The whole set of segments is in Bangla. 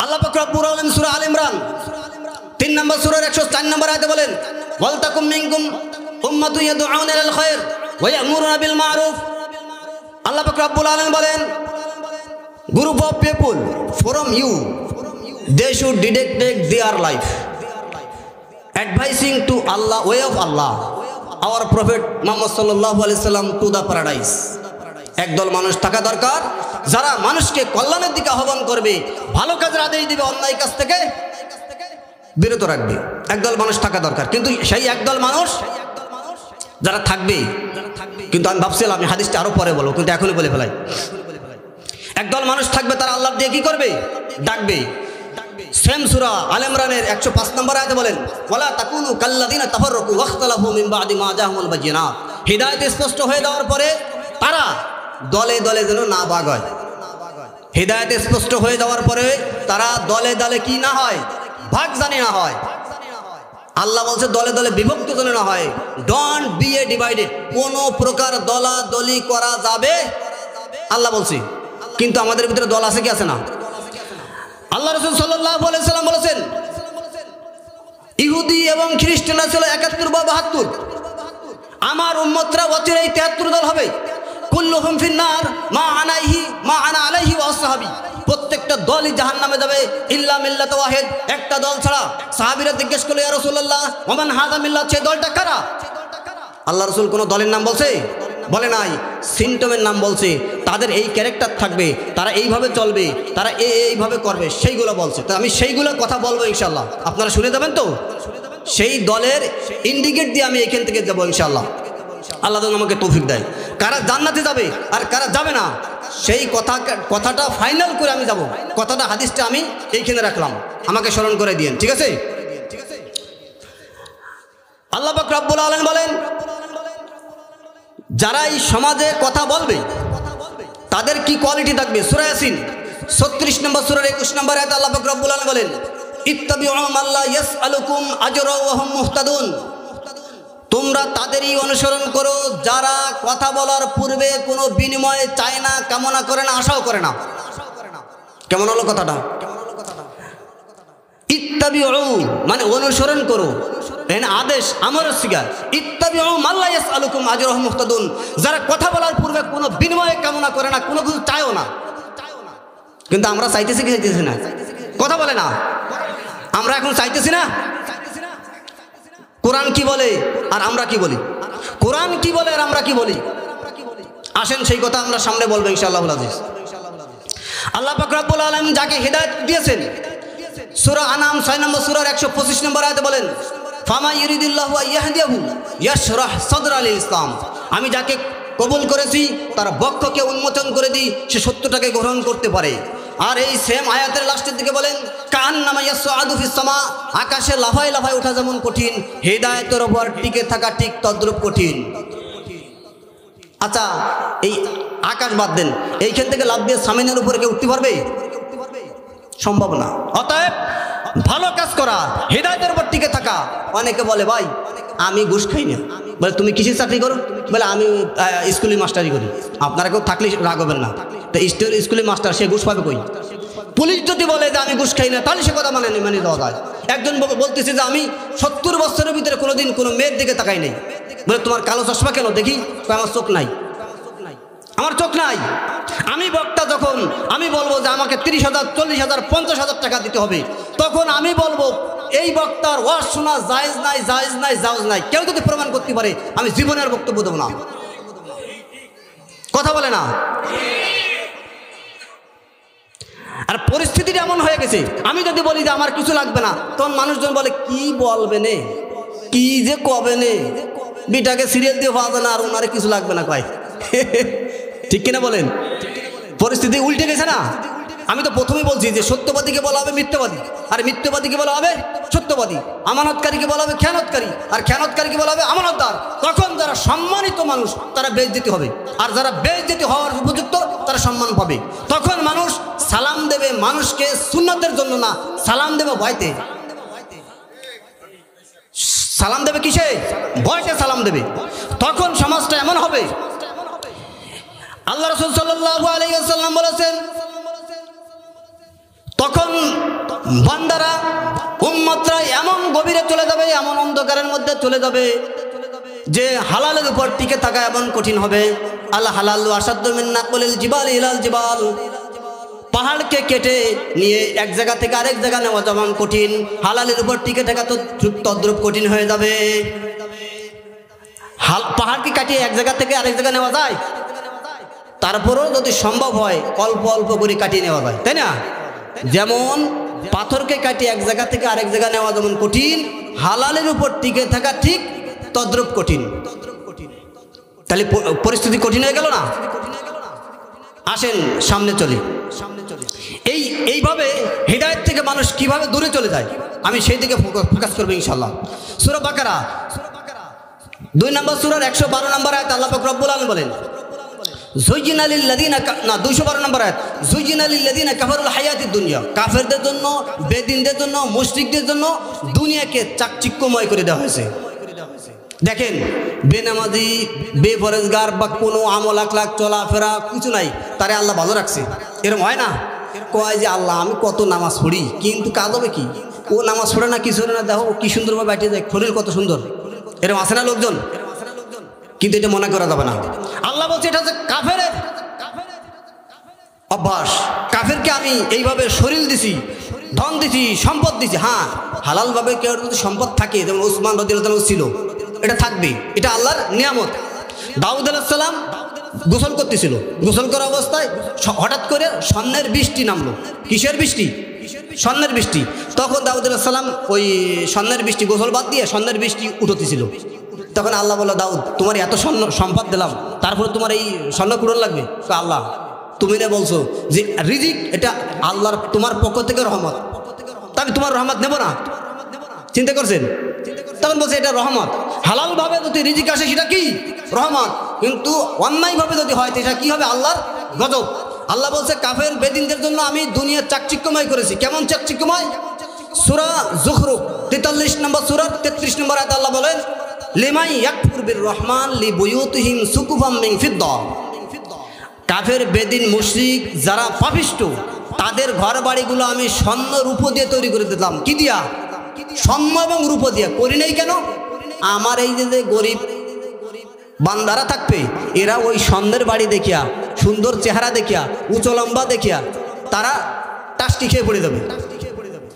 আল্লাহ পাক রব্বুল আলামিন সূরা আল ইমরান 3 নম্বর সূরার 104 নম্বর আয়াতে বলেন, ওয়াল তাকুম মিনকুম উম্মাতুন ইয়াদউনা ইলাল খায়র ওয়া ইয়া'মুরুনা বিল মা'রুফ। আল্লাহ পাক রব্বুল আলামিন বলেন, group of people from you, they should dedicate their life advising to Allah, way of Allah, our prophet Muhammad sallallahu alaihi wasallam to the paradise। একদল মানুষ থাকা দরকার যারা মানুষকে কল্যাণের দিকে আহ্বান করবে, ভালো কাজের আদেশ দিবে, অন্যায় কাজ থেকে বিরত রাখবে। একদল মানুষ থাকা দরকার, কিন্তু সেই একদল মানুষ যারা থাকবে, কিন্তু আমি ভাবছিলাম আমি হাদিসটা আরো পরে বলবো, কিন্তু এখনই বলে ফেলাই। একদল মানুষ থাকবে, তারা আল্লাহ দিয়ে কি করবে? ডাকবে। সেম সূরা আল ইমরানের 105 নম্বর আয়াতে বলেন, ওয়ালা তাকুনু কাল্লাযিনা তাফাররাকু ওয়াখতালাফু মিন বাদি মা জাআহুমুল বায়িনাত। হিদায়াত স্পষ্ট হয়ে যাওয়ার পরে তারা দলে দলে যেন না ভাগ হয়। হিদায়াত স্পষ্ট হয়ে যাওয়ার পরে তারা দলে দলে কি না হয়? ভাগ জানি না হয়। আল্লাহ বলছে দলে দলে বিভক্ত যেন না হয়। Don't B A divided. কোনো প্রকার দলাদলি করা যাবে আল্লাহ বলছে, কিন্তু আমাদের ভিতরে দল আছে কি আছে না? আল্লাহ রাসূল সাল্লাল্লাহু আলাইহি সাল্লাম বলেছেন, ইহুদি এবং খ্রিস্টানরা ছিল 71 বা 72, আমার উম্মতরা অচিরেই 73 দল হবে। কুল্লুহুম ফিন্নার মা আনা আলাইহি ওয়া আসহাবি। প্রত্যেকটা দলই জাহান্নামে যাবে ইল্লা মিল্লাত ওয়াহিদ, একটা দল ছাড়া। সাহাবীরা জিজ্ঞেস করলো, ইয়া রাসূলুল্লাহ ওয়া মান হাযা মিল্লাত, সেই দলটা কারা? আল্লাহ রাসূল কোন দলের নাম বলছে? বলে নাই। সিম্পটমের নাম বলছে। তাদের এই ক্যারেক্টার থাকবে, তারা এইভাবে চলবে, তারা এইভাবে করবে, সেইগুলো বলছে। তো আমি সেইগুলো কথা বলবো ইনশাআল্লাহ, আপনারা শুনে যাবেন তো। সেই দলের ইন্ডিকেট দিয়ে আমি এখান থেকে যাবো ইনশাআল্লাহ। আল্লাহ যেন আমাকে তৌফিক দেয়। কারা জান্নাতে যাবে আর কারা যাবে না, সেই কথাটা ফাইনাল করে আমি যাব। কথাটা হাদিসটা আমি এইখানে রাখলাম, আমাকে স্মরণ করে দিয়েন, ঠিক আছে? আল্লাহ পাক রব্বুল আলামিন বলেন, যারা এই সমাজে কথা বলবে তাদের কি কোয়ালিটি থাকবে? সূরা ইয়াসিন 36 নম্বর সূরার 21 নম্বর আয়াতে আল্লাহ পাক রব্বুল আলামিন বলেন, ইত্তাবিউ মান লা ইয়াসআলুকুম আজরা ওয়া হুম মুহতাদুন। তোমরা তাদেরই অনুসরণ করো যারা কথা বলার পূর্বে কোনো বিনিময় চায় না, কামনা করে না, আশাও করে না। কেমন হলো কথাটা? ইত্তাবিউ মানে অনুসরণ করো, এখানে আদেশ আমরের সিগা। ইত্তাবিউ মান লা ইয়াসআলুকুম আজরা ওয়া হুম মুহতাদুন। যারা কথা বলার পূর্বে কোনো বিনিময় কামনা করে না, কোনো কিছু চায়ও না। কিন্তু আমরা চাইতেছি কি চাইতেছি না? কথা বলে না, আমরা এখন চাইতেছি না। কোরআন কি বলে আর আমরা কি বলি? কোরআন কি বলে আর আমরা কি বলি? আসেন সেই কথা আমরা সামনে বলবো ইনশাআল্লাহুল আজিজ। আল্লাহ পাক রব্বুল আলামিন যাকে হিদায়াত দিয়েছেন, সূরা আনাম 6 নম্বর সূরার 125 নম্বর আয়াতে বলেন, ফামা ইউরিদুল্লাহু আইয়াহদিয়াহু ইয়াশরাহ সাদরা লিল ইসলাম। আমি যাকে কবুল করেছি তার বক্ষকে উন্মোচন করে দিই, সে সত্যটাকে গ্রহণ করতে পারে। আর এই সেম আয়াতের লাস্টের দিকে বলেন, কান্নামা ইয়াসআদু ফিস সামা। আকাশে লাফায় লাফায় ওঠা যেমন কঠিন, হিদায়াতের উপর টিকে থাকা ঠিক তদ্রূপ কঠিন। আচ্ছা, এই আকাশ বাদ দেন, এইখান থেকে লাফ দিয়ে সামিনের উপরে কেউ উঠতে পারবে? সম্ভব না। অতএব ভালো কাজ করা, হিদায়াতের উপর টিকে থাকা। অনেকে বলে, ভাই আমি ঘুষ খাই না। বলে তুমি কিসের চাকরি করো? বলে আমি স্কুলে মাস্টারি করি। আপনারা কেউ থাকলে রাগ হবেন না। তো স্কুলে মাস্টার, সে ঘুষ পাবে কই? পুলিশ যদি বলে যে আমি ঘুষ খাই না, তাহলে সে কথা মানে দেওয়া যায়। একজন বলতেছে যে আমি 70 বছরের ভিতরে কোনোদিন কোনো মেয়ের দিকে তাকাই নাই। বলে তোমার কালো চশমা কেন? দেখি, আমার চোখ নাই, আমার চোখ নাই। আমি বক্তা, যখন আমি বলবো যে আমাকে 30,000, 40,000, 50,000 টাকা দিতে হবে, তখন আমি বলবো এই বক্তার ওয়াজ শোনা জায়েজ নাই, জায়েজ নাই, জায়েজ নাই। কেউ যদি প্রমাণ করতে পারে, আমি জীবনের বক্তব্য দেবো না। কথা বলে না? আর পরিস্থিতিটা এমন হয়ে গেছে, আমি যদি বলি যে আমার কিছু লাগবে না, তখন মানুষজন বলে কি বলবে নে, কি যে কবে নে, বিটাকে সিরিয়াল দিয়ে পাওয়া যায় না, আর ওনারে কিছু লাগবে না কয়। ঠিক কিনা বলেন? পরিস্থিতি উল্টে গেছে না? আমি তো প্রথমেই বলছি যে সত্যবাদীকে বলা হবে মিথ্যাবাদী, আর মিথ্যাবাদীকে বলা হবে সত্যবাদী। আমানতকারীকে বলা হবে খেয়ানতকারী, আর খেয়ানতকারীকে বলা হবে আমানতদার। তখন যারা সম্মানিত মানুষ তারা বেইজ্জতি হবে, আর যারা বেইজ্জতি হওয়ার উপযুক্ত তারা সম্মান পাবে। তখন মানুষ সালাম দেবে মানুষকে সুন্নতের জন্য না, সালাম দেবে ভয়তে। সালাম দেবে কিসে? ভয়তে সালাম দেবে। তখন সমাজটা এমন হবে। আল্লাহ রাসূল সাল্লাল্লাহু আলাইহি ওয়াসাল্লাম বলেছেন, তখন বান্দারা উম্মতরা এমন গভীরে চলে যাবে, এমন অন্ধকারের মধ্যে চলে যাবে যে হালালের উপর টিকে থাকা এমন কঠিন হবে। আল হালালু আসাদ্দু মিন নাকলিল জিবাল ইলাল জিবাল, পাহাড়কে কেটে নিয়ে এক জায়গা থেকে আরেক জায়গা নেওয়া যেমন কঠিন, হালালের উপর টিকে থাকা তো তদ্রুপ কঠিন হয়ে যাবে। পাহাড়কে কাটিয়ে এক জায়গা থেকে আরেক জায়গা নেওয়া যায়, তারপরেও যদি সম্ভব হয় অল্প অল্প করে কাটিয়ে নেওয়া যায়, তাই না? যেমন পাথরকে কাটিয়ে এক জায়গা থেকে আরেক জায়গা নেওয়া যেমন কঠিন, হালালের উপর টিকে থাকা ঠিক তদ্রুপ কঠিন। তাহলে পরিস্থিতি কঠিন হয়ে গেল না? আসেন সামনে চলি। এইভাবে হিদায়াত থেকে মানুষ কিভাবে দূরে চলে যায় আমি সেই দিকে ফোকাস করবো ইনশাআল্লাহ। সূরা বাকারা 2 নম্বর সূরার 112 নম্বর আয়াত আল্লাহ পাক রব্বুল আলামিন বলেন, যুজিনা লিল্লাযিনা না 212 নম্বর আয়াত, যুজিনা লিল্লাযিনা কাফারুল হায়াতিদ দুনিয়া, কাফেরদের জন্য, বেদিনদের জন্য, মুশরিকদের জন্য দুনিয়াকে চাকচিক্যময় করে দেওয়া হয়েছে। দেখেন, বেনামাজি, বেফরজগার বা কোনো আমল আখলাক চলাফেরা কিছু নাই, তারে আল্লাহ ভালো রাখছে। এরকম হয় না? কয় যে আল্লাহ আমি কত নামাজ পড়ি, কিন্তু কাজ হবে কি? ও নামাজ পড়ে না, কিছু না, দেখো কি সুন্দরভাবে বাইটে যায়, শরীর কত সুন্দর। এরকম আছে না লোকজন? কিন্তু এটা মনে করা যাবে না। আল্লাহ বলছে এটা হচ্ছে কাফেরের অভ্যাস। কাফেরকে আমি এইভাবে শরীর দিছি, ধন দিছি, সম্পদ দিছি। হ্যাঁ, হালালভাবে কেউ যদি সম্পদ থাকে, যেমন উসমান রাদিয়াল্লাহু আনহু ছিল, এটা থাকবে, এটা আল্লাহর নিয়ামত। দাউদ আলাইহিস সালাম গোসল করতেছিল, গোসল করা অবস্থায় হঠাৎ করে স্বর্ণের বৃষ্টি নামলো। কিসের বৃষ্টি? স্বর্ণের বৃষ্টি। তখন দাউদ আলাইহিস সালাম ওই স্বর্ণের বৃষ্টি, গোসল বাদ দিয়ে স্বর্ণের বৃষ্টি উঠতেছিল। তখন আল্লাহ বলল, দাউদ তোমার এত স্বর্ণ সম্পদ দিলাম, তারপরে তোমার এই স্বর্ণ পূরণ লাগবে? আল্লাহ তুমি না বলছো যে রিজিক এটা আল্লাহর, তোমার পক্ষ থেকে রহমত, তাই তোমার রহমত নেব না? চিন্তা করছেন? তখন বলছে এটা রহমত। হালালভাবে যদি রিজিক আসে সেটা কি? রহমত। কিন্তু অন্যায়ভাবে যদি হয় সেটা কি হবে? আল্লাহর গজব। আল্লাহ বলছে কাফের বেদিনদের জন্য আমি দুনিয়া চাকচিক্যময় করেছি। কেমন চাকচিক্যময়? সূরা যুখরুফ 43 নম্বর সূরার 33 নম্বর আয়াতে আল্লাহ বলেন, লিমান ইয়াকফুর বির রহমান লিবুয়ুতিহিম সুকুফাম মিন ফিদ্দা, কাফের বেদিন মুশরিক যারা পাপিষ্ঠ তাদের ঘর বাড়িগুলো আমি স্বর্ণ রূপ দিয়ে তৈরি করে দিলাম। কি দিয়া? স্বর্ণ এবং রূপ দিয়া। করি নাই কেন? আমার এই যে গরিব বান্দারা থাকবে, এরা ওই স্বর্ণের বাড়ি দেখিয়া, সুন্দর চেহারা দেখিয়া, উঁচু লম্বা দেখিয়া তারা টাস্টি খেয়ে পড়ে যাবে,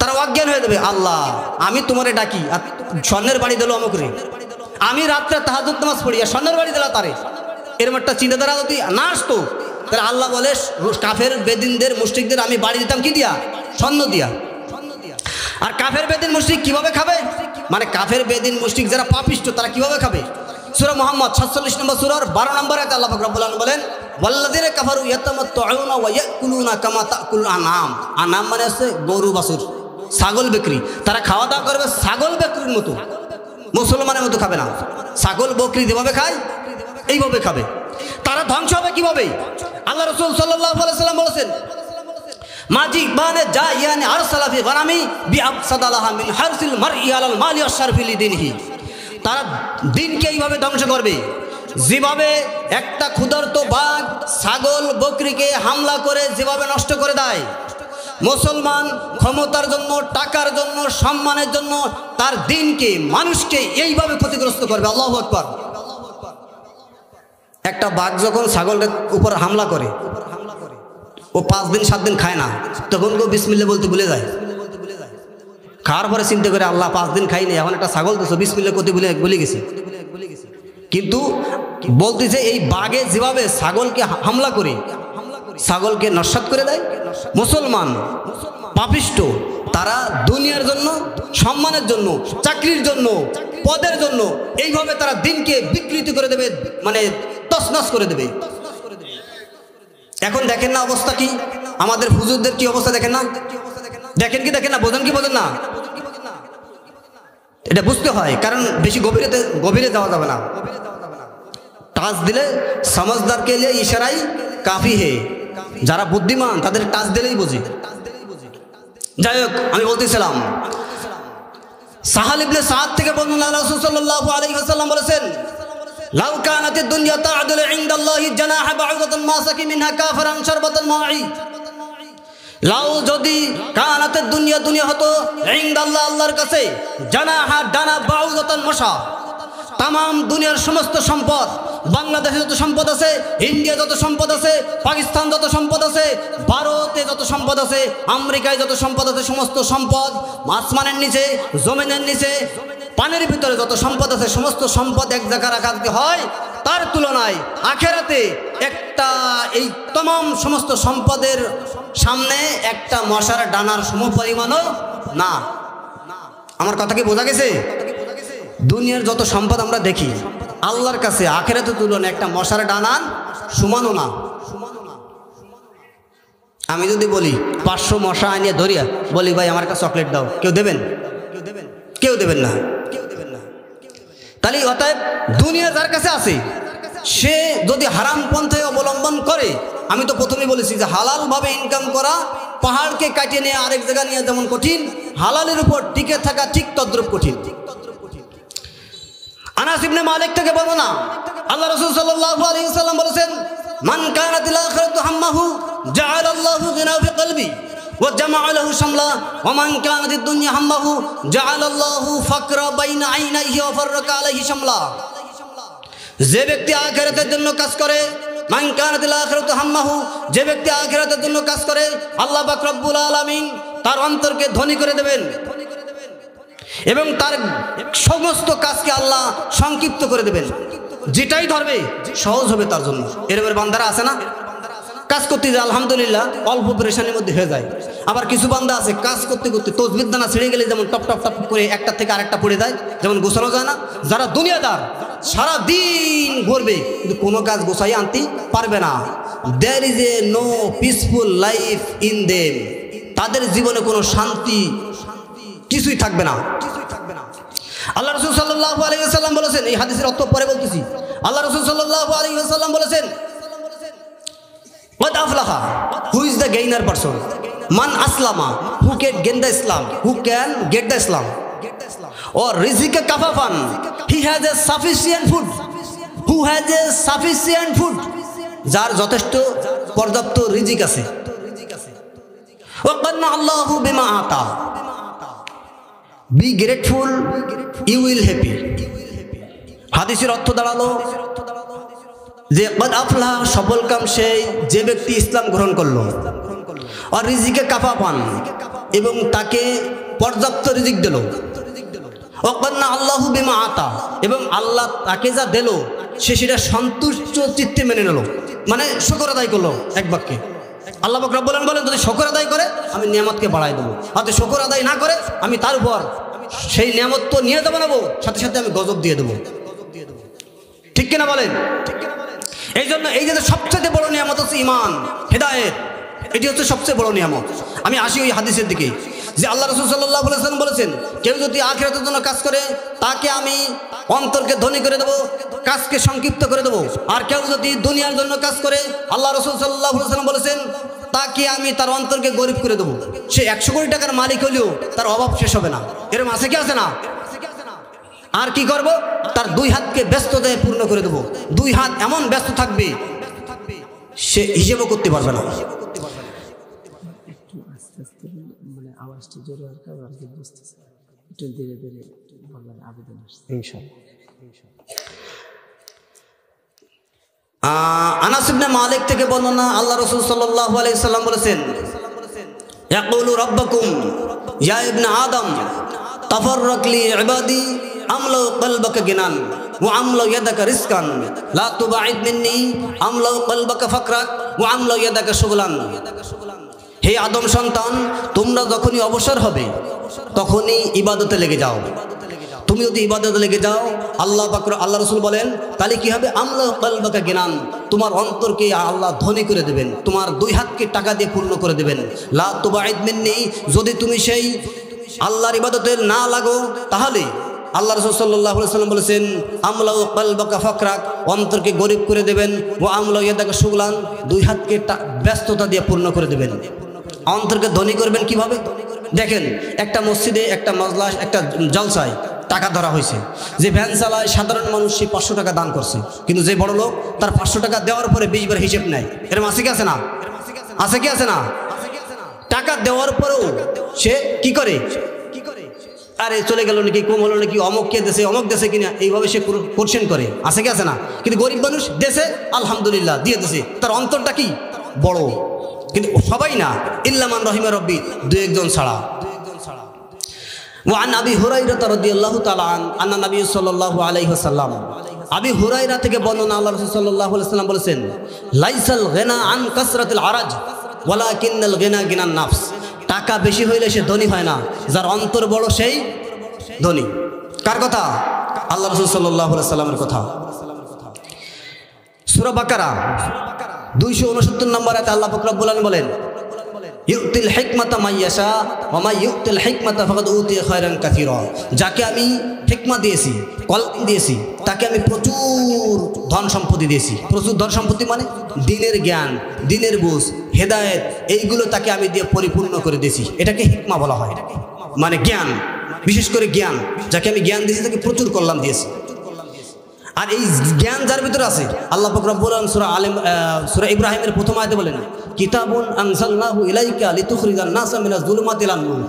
তারা অজ্ঞান হয়ে যাবে। আল্লাহ আমি তোমারে ডাকি আর স্বর্ণের বাড়ি দিল আমাকে, আমি রাত্রে তাহাজ্জুদ নামাজ পড়ি আর স্বর্ণের বাড়ি দিলা তারে, এরকম একটা চিন্তাধারা যদি না আসতো, তাহলে আল্লাহ বলে কাফের বেদিনদের মুশরিকদের আমি বাড়ি দিতাম কি দিয়া? স্বর্ণ দিয়া। আর কাফের বেদিন মুশরিক কিভাবে খাবে? মানে কাফের বেদিন মুশরিক যারা পাপিষ্ঠ তারা কিভাবে খাবে? সূরা মুহাম্মদ 47 নম্বর সূরার 12 নম্বর আয়াতে আল্লাহ পাক রব্বুল আলামিন বলেন, ওয়াল্লাযিনা কাফারু ইয়াতামাত্তাউনা ওয়া ইয়াকুলুনা কামা তাকুল আনাম। আনাম মানে হচ্ছে গরু বাছুর, ছাগল বিক্রি। তারা খাওয়া দাওয়া করবে ছাগল বিক্রির মতো, মুসলমানের মতো খাবে না। ছাগল বকরি যেভাবে খায় এইভাবে খাবে। তারা ধ্বংস হবে কিভাবে? আল্লাহ রাসূল সাল্লাল্লাহু আলাইহি সাল্লাম বলেছেন, মাজি বানে জায়ানি আরসালা ফি গনামি বিআফসাদালাহা মিন হারসিল মারই আলাল মালি ওয়াশরাফি লিদিনহি। তারা দিনকে এইভাবে ধ্বংস করবে যেভাবে একটা ক্ষুধার্ত বাঘ ছাগল বকরিকে হামলা করে যেভাবে নষ্ট করে দেয়। মুসলমান ক্ষমতার জন্য, টাকার জন্য, সম্মানের জন্য তার দিনকে, মানুষকে এইভাবে ক্ষতিগ্রস্ত করবে। আল্লাহু আকবার। একটা বাঘ যখন ছাগলের উপর হামলা করে, ও 5 দিন 7 দিন খায় না, তখন কেউ বিসমিল্লাহ বলতে ভুলে যায়। খাওয়ার পরে চিন্তা করে আল্লাহ 5 দিন খাইনি, এখন একটা ছাগল তো বিসমিল্লাহ করতে ভুলে গেছি। কিন্তু বলতেছে এই বাঘে যেভাবে ছাগলকে হামলা করে, ছাগলকে নস্যাৎ করে দেয়, মুসলমান পাপিষ্ঠ তারা দুনিয়ার জন্য, সম্মানের জন্য, চাকরির জন্য, পদের জন্য এইভাবে তারা দিনকে বিকৃতি করে দেবে, মানে তছনছ করে দেবে। এখন দেখেন না অবস্থা কি, আমাদের হুজুরদের কি অবস্থা দেখেন না? দেখেন কি দেখেন না? বোঝেন কি বোঝেন না? এটা বুঝতে হয়, কারণ বেশি গভীরে যাওয়া যাবে না। টাচ দিলে সমঝদার কে লিয়ে ইশারাই কাফি হে, যারা বুদ্ধিমান তাদের টাচ দিলেই বুঝি। যাই হোক, আমি বলতেছিলাম সাহাল ইবনে সাদ থেকে বর্ণনা, রাসূল সাল্লাল্লাহু আলাইহি ওয়াসাল্লাম বলেছেন, লাউ কানাতিদ দুনিয়া তা'দিলু ইনদাল্লাহি জানাহা বা'উদাতিন মা সাকি মিনহা কাফিরান শারবাতাল মা'i। লাউ যদি কানাতের দুনিয়া দুনিয়া হতো ইনদাল্লাহ আল্লাহর কাছে জানাহা ডানা বাউজাতান মশা, তামাম দুনিয়ার সমস্ত সম্পদ, বাংলাদেশে যত সম্পদ আছে, ইন্ডিয়া যত সম্পদ আছে, পাকিস্তান যত সম্পদ আছে, ভারতে যত সম্পদ আছে, আমেরিকায় যত সম্পদ আছে, সমস্ত সম্পদ আসমানের নিচে, জমিনের নিচে, পানির ভিতরে যত সম্পদ আছে, সমস্ত সম্পদ এক জায়গায় রাখা যদি হয়, তার তুলনায় আখেরাতে একটা এই তমাম সমস্ত সম্পদের সামনে একটা মশার ডানার সমপরিমাণও না। আমার কথা কি বোঝা গেছে? দুনিয়ার যত সম্পদ আমরা দেখি আল্লাহর কাছে আখেরাতের তুলনায় একটা মশার ডানার সমানও না। আমি যদি বলি 500 মশা আনিয়ে ধরিয়া বলি ভাই আমার কাছে চকলেট দাও, কেউ দেবেন? কেউ দেবেন না। তাহলে অতএব দুনিয়া যার কাছে আছে সে যদি হারাম পন্থায় অবলম্বন করে, আমি তো প্রথমেই বলেছি যে হালালভাবে ইনকাম করা পাহাড়কে কাটিয়ে নিয়ে আরেক জায়গা নিয়ে যেমন কঠিন, হালালের উপর টিকে থাকা ঠিক তদ্রুপ কঠিন। আনাস ইবনে মালিক থেকে বর্ণনা, আল্লাহ রাসূল সাল্লাল্লাহু আলাইহি ওয়াসাল্লাম বলেছেন, মান কানাতিল আখিরাতু হাম্মাহু জাআলাল্লাহু গিনাহু ফি কলবি ওয়া জামাআ লাহু শামলা ওয়া মান কানাতিদ দুনিয়া হাম্মাহু জাআলাল্লাহু ফাকরা বাইনা আইনাইহি ওয়া ফাররাকা আলাইহি শামলা। যে ব্যক্তি আখিরাতের জন্য কাজ করে, মান কানাতিল আখিরাতু হাম্মাহু, যে ব্যক্তি আখিরাতের জন্য কাজ করে আল্লাহ পাক রব্বুল আলামিন তার অন্তরকে ধনী করে দেবেন এবং তার সমস্ত কাজকে আল্লাহ সংক্ষিপ্ত করে দেবেন। যেটাই ধরবে সহজ হবে তার জন্য। এরকম বান্দারা আছে না, কাজ করতে যায় আলহামদুলিল্লাহ অল্প পরেশানির মধ্যে হয়ে যায়। আবার কিছু বান্দা আছে কাজ করতে করতে তসবির দানা ছিঁড়ে গেলে যেমন টপ টপ টপ করে একটা থেকে আরেকটা পড়ে যায়, যেমন গোছানো যায় না। যারা দুনিয়াদার সারা দিন ঘুরবে কিন্তু কোনো কাজ গোছাই আনতে পারবে না। There is a no peaceful life in them, তাদের জীবনে কোনো শান্তি কিছুই থাকবে না। আল্লাহ রাসূল সাল্লাল্লাহু আলাইহি ওয়াসাল্লাম বলেছেন, এই হাদিসের অর্থ পরে বলতেছি, আল্লাহ রাসূল সাল্লাল্লাহু আলাইহি ওয়াসাল্লাম বলেছেন, قد أفلح who is the gainer person, man aslama who can gain the Islam, who can get the Islam, or rizqa kafafan he has a sufficient food, who has a sufficient food, যার যথেষ্ট পর্যাপ্ত রিজিক আছে, wa qanna Allahu bima ata, be grateful you will happy। হাদিসের অর্থ দাঁড়ালো যে কদ আফলাহ সফল কাম সেই যে ব্যক্তি ইসলাম গ্রহণ করলো, আর রিজিকে কাফা পান এবং তাকে পর্যাপ্ত রিজিক দিল, ওয়াকান্না আল্লাহু বিমা আতা এবং আল্লাহ তাকে যা দিল সে সেটা সন্তুষ্ট চিত্তে মেনে নিল, মানে শুকর আদায় করলো। এক বাক্যে আল্লাহ পাক রব্বুল আলামিন বলেন, যদি শুকর আদায় করে আমি নিয়ামতকে বাড়াই দেবো, আর যদি শুকর আদায় না করে আমি তার উপর সেই নিয়ামত তো নিয়ে দেবো নেবো, সাথে সাথে আমি গজব দিয়ে দেবো। ঠিক কিনা বলেন? এই জন্য এই যে সবচেয়ে বড় নিয়ামত হচ্ছে ঈমান, হেদায়েত, এটি হচ্ছে সবচেয়ে বড় নিয়ামত। আমি আসি ওই হাদিসের দিকে যে আল্লাহ রাসূল সাল্লাল্লাহু আলাইহি ওয়াসাল্লাম বলেছেন, কেউ যদি আখিরাতের জন্য কাজ করে তাকে আমি অন্তরকে ধনী করে দেবো, কাজকে সংক্ষিপ্ত করে দেবো। আর কেউ যদি দুনিয়ার জন্য কাজ করে আল্লাহ রাসূল সাল্লাল্লাহু আলাইহি ওয়াসাল্লাম বলেছেন তাকে আমি তার অন্তরকে গরিব করে দেবো। সে 100 কোটি টাকার মালিক হলেও তার অভাব শেষ হবে না। এরকম আছে কি আছে না? আর কি করব? তার 2 হাতকে ব্যস্ততায় পূর্ণ করে দেবো। 2 হাত এমন ব্যস্ত থাকবে সে হিসেবও করতে পারবে না। আনাস ইবনে মালিক থেকে বর্ণনা, আল্লাহ রাসূল সাল্লাল্লাহু আলাইহি ওয়াসাল্লাম বলেছেন, ইয়াকুলু রাব্বুকুম ইয়া ইবনে আদম তাফাররাক লি ইবাদি আমলাউ কলবাকা গিনান ওয়া আমলাউ ইয়াদাকা রিজকান লা তুবাইদ মিন্নি আমলাউ কলবাকা ফাকরাক ওয়া আমলাউ ইয়াদাকা শুগলান। হে আদম সন্তান, তোমরা যখনই অবসর হবে তখনই ইবাদতে লেগে যাও। তুমি যদি ইবাদতে লেগে যাও আল্লাহ পাক আল্লাহ রাসূল বলেন তাহলে কি হবে? আমলাউ কলবাকা গিনান, তোমার অন্তরকে আল্লাহ ধনী করে দেবেন, তোমার 2 হাতকে টাকা দিয়ে পূর্ণ করে দেবেন। লা তুবাইদ মিন্নি, যদি তুমি সেই আল্লাহর ইবাদতে না লাগো তাহলে আল্লাহ রাসূল সাল্লাল্লাহু আলাইহি ওয়াসাল্লাম বলেছেন আমলাউ কলবাকা ফাকরাক, অন্তরকে গরিব করে দেবেন, ওয়া আমলাউ ইয়াদাকা শুগলান, 2 হাতকে ব্যস্ততা দিয়ে পূর্ণ করে দেবেন। অন্তরকে ধনী করবেন কিভাবে? দেখেন, একটা মসজিদে, একটা মাজলিস, একটা জলসায় টাকা ধরা হয়েছে। যে ভ্যান চালায় সাধারণ মানুষ সে 500 টাকা দান করছে, কিন্তু যে বড় লোক তার 500 টাকা দেওয়ার পরে 20 বার হিসেব নেয়। এরকম আছে কি আছে না? আছে কি আছে না? টাকা দেওয়ার পরেও সে কি করে, আরে চলে গেল নাকি, কম হলো নাকি, অমুক কে দেশে, অমুক দেশে কিনা, এইভাবে সে কোশ্চেন করে। আছে কি আছে না? কিন্তু গরিব মানুষ দেশে আলহামদুলিল্লাহ দিয়ে দেশে, তার অন্তরটা কি বড়। কিন্তু সবাই না, ইল্লামান রহিমা রব্বি, দু একজন ছাড়া। وعن أبي هريرة رضي الله تعالى عنه أن النبي صلى الله عليه وسلم আবি হুরায়রা থেকে বর্ণনা, আল্লাহ রাসূল সাল্লাল্লাহু আলাইহি ওয়াসাল্লাম বলেছেন, লাইসাল গিনা আন কাসরাতিল আরাজ ওয়ালাকিনাল গিনা গিনান নাফস। টাকা বেশি হইলে সে ধনী হয় না, যার অন্তর বড় সেই ধনী। কার কথা? আল্লাহ রাসূল সাল্লাল্লাহু আলাইহি ওয়াসাল্লামের কথা। সূরা বাকারা 269 নম্বর আয়াতে আল্লাহ পাক রব্বুল আলামিন বলেন, ইউতিল হিকমাতা মাইয়াশা ওয়া মা ইউতিল হিকমাতা ফাকাদ উতিয়া খায়রান কাসীরা। যাকে আমি হিকমা দিয়েছি, কলম দিয়েছি, তাকে আমি প্রচুর ধন সম্পত্তি দিয়েছি। প্রচুর ধন সম্পত্তি মানে দ্বীনের জ্ঞান, দ্বীনের বুঝ, হেদায়েত, এইগুলো তাকে আমি দিয়ে পরিপূর্ণ করে দিয়েছি। এটাকে হিকমা বলা হয়, মানে জ্ঞান, বিশেষ করে জ্ঞান। যাকে আমি জ্ঞান দিয়েছি তাকে প্রচুর কল্যাণ দিয়েছি। আর এই জ্ঞান যার ভিতরে আছে, আল্লাহ পাক রব্বুল আলামিন সূরা ইব্রাহিমের প্রথম আয়াতে বলেন, কিতাবুন আনজালনাহু ইলাইকা লিতুখরিজান নাসা মিনাজ যুলুমাতি ইলান নূর।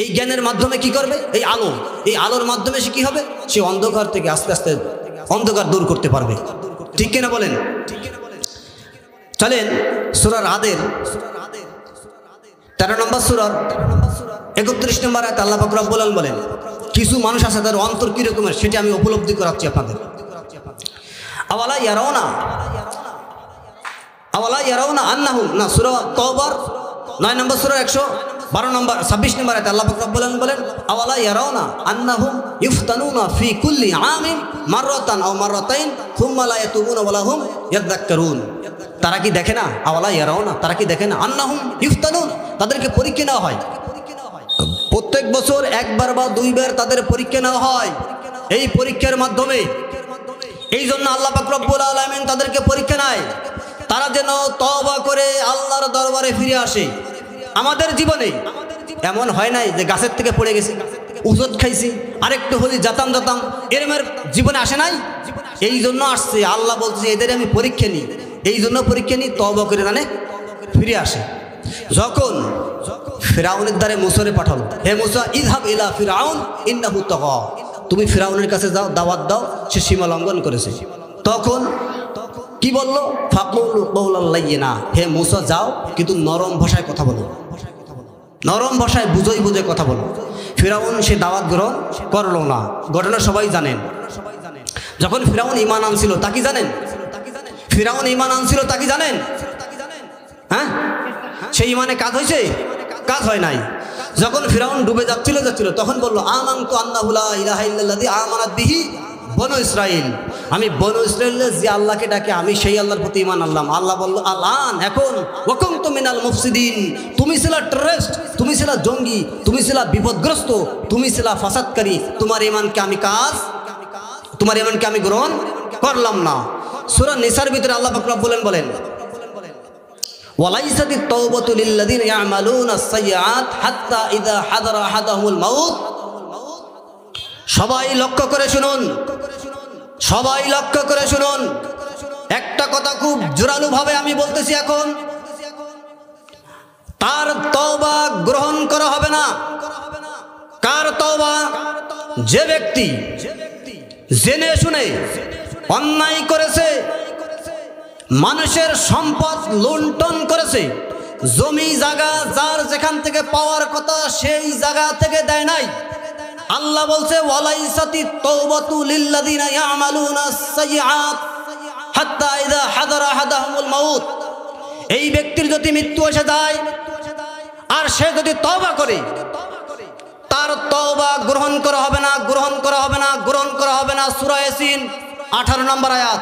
এই জ্ঞানের মাধ্যমে কি করবে? এই আলো, এই আলোর মাধ্যমে সে কি হবে? সে অন্ধকার থেকে আস্তে আস্তে অন্ধকার দূর করতে পারবে। ঠিক কিনা বলেন? চলেন সূরা রাদের 13 নম্বর সূরার 31 নম্বর আয়াতে আল্লাহ পাক রব্বুল আলামিন বলেন, কিছু মানুষ আছে তার অন্তর কি রকমের সেটা আমি উপলব্ধি করাচ্ছি আপনাদের। আওয়ালা ইয়ারাউনা আন্নাহুম, না সূরা তাওবার 9 নম্বর সূরা 112 নম্বর 26 নম্বর আয়াতে আল্লাহ পাক রব্বুল আলামিন বলেন, আওয়ালা ইয়ারাউনা আন্নাহুম ইফতানুনা ফি কুল্লি আমিন মাররাতান আও মাররাতাইন থুম্মা লা ইয়াতুবুনা ওয়া লাহুম ইয়াযাক্কারুন। তারা কি দেখে না? আওয়ালা ইয়ারাউনা, তারা কি দেখে না? আন্নাহুম ইফতানুন, তাদেরকে পরীক্ষা নেওয়া হয়। প্রত্যেক বছর একবার বা দুইবার তাদের পরীক্ষা নেওয়া হয়। এই পরীক্ষার মাধ্যমে, এই জন্য আল্লাহ পাক রব্বুল আলামিন তাদেরকে পরীক্ষা নেয়, তারা যেন তওবা করে আল্লাহর দরবারে ফিরে আসে। আমাদের জীবনে এমন হয় নাই যে গাছের থেকে পড়ে গেছি, উজত খাইছি, আরেকটু হলি জাতাম এরমের জীবনে আসে নাই। এই জন্য আসছে, আল্লাহ বলছে এদের আমি পরীক্ষা নিই, এই জন্য পরীক্ষা নিই, তওবা করে জানে ফিরে আসে। যখন ফিরাউনের দ্বারে মুসারে পাঠালো, হে মুসা ইযহাব ইলা ফিরাউন ইন্নাহু তাগা, তুমি ফিরাউনের কাছে যাও, দাওয়াত দাও, সে সীমা লঙ্ঘন করেছে। তখন কি বলল? ফাকুলু কওলাল লাইয়িনা, হে মুসা যাও, কিন্তু নরম ভাষায় কথা বলো, নরম ভাষায় বুঝে কথা বলো। ফিরাউন সে দাওয়াত গ্রহণ করলো না। ঘটনা সবাই জানেন। যখন ফিরাউন ঈমান আনছিল তা কি জানেন? ফিরাউন ঈমান আনছিল তা কি জানেন? হ্যাঁ, সেই ঈমানে কাজ হয়েছে? কাজ হয় নাই। যখন ফিরাউন ডুবে যাচ্ছিল তখন বললো, আমানতু আন্নাহু লা ইলাহা ইল্লাল্লাযী আমানাত বিহি বনু ইসরাইল, আমি বনু ইসরাইলের যে আল্লাহকে ডাকে আমি সেই আল্লাহর প্রতি ঈমান আনলাম। আল্লাহ বলল, আলান, এখন ওয়াকুনতু মিনাল মুফসিদিন, তুমি ছিলা টেররিস্ট, তুমি ছিলা জঙ্গি, তুমি ছিলা বিপদগ্রস্ত, তুমি ছিলা ফাসাদকারী, তোমার ঈমানকে আমি গ্রহণ করলাম না। সূরা নিসার ভিতরে আল্লাহ পাক রব্বুল আলামিন বলেন, ওয়ালাইসাতিত তাওবাতু লিল্লাযিনা ইয়ামালুনাস সাইয়্যাত হাত্তা ইযা হাদারা আহাদাহুমুল মাউত। সবাই লক্ষ্য করে শুনুন, সবাই লক্ষ্য করে শুনুন, একটা কথা খুব জোরালো ভাবে আমি বলতেছি এখন, তার তওবা গ্রহণ করা হবে না। কার তওবা? যে ব্যক্তি জেনে শুনে অন্যায় করেছে, মানুষের সম্পদ লুণ্ঠন করেছে, জমি জায়গা যার যেখান থেকে পাওয়ার কথা সেই জায়গা থেকে দেয় নাই। আল্লাহ বলছে, ওয়ালাইসাতিত তাওবাতু লিল্লাযিনা ইয়ামালুনাস সাইয়্যাত হাত্তা ইযা হাদারা আহাদাহুমুল মাউত। এই ব্যক্তির যদি মৃত্যু এসে যায় আর সে যদি তওবা করে, তার তওবা গ্রহণ করা হবে না, গ্রহণ করা হবে না, গ্রহণ করা হবে না। সূরা ইয়াসিন 18 নম্বর আয়াত,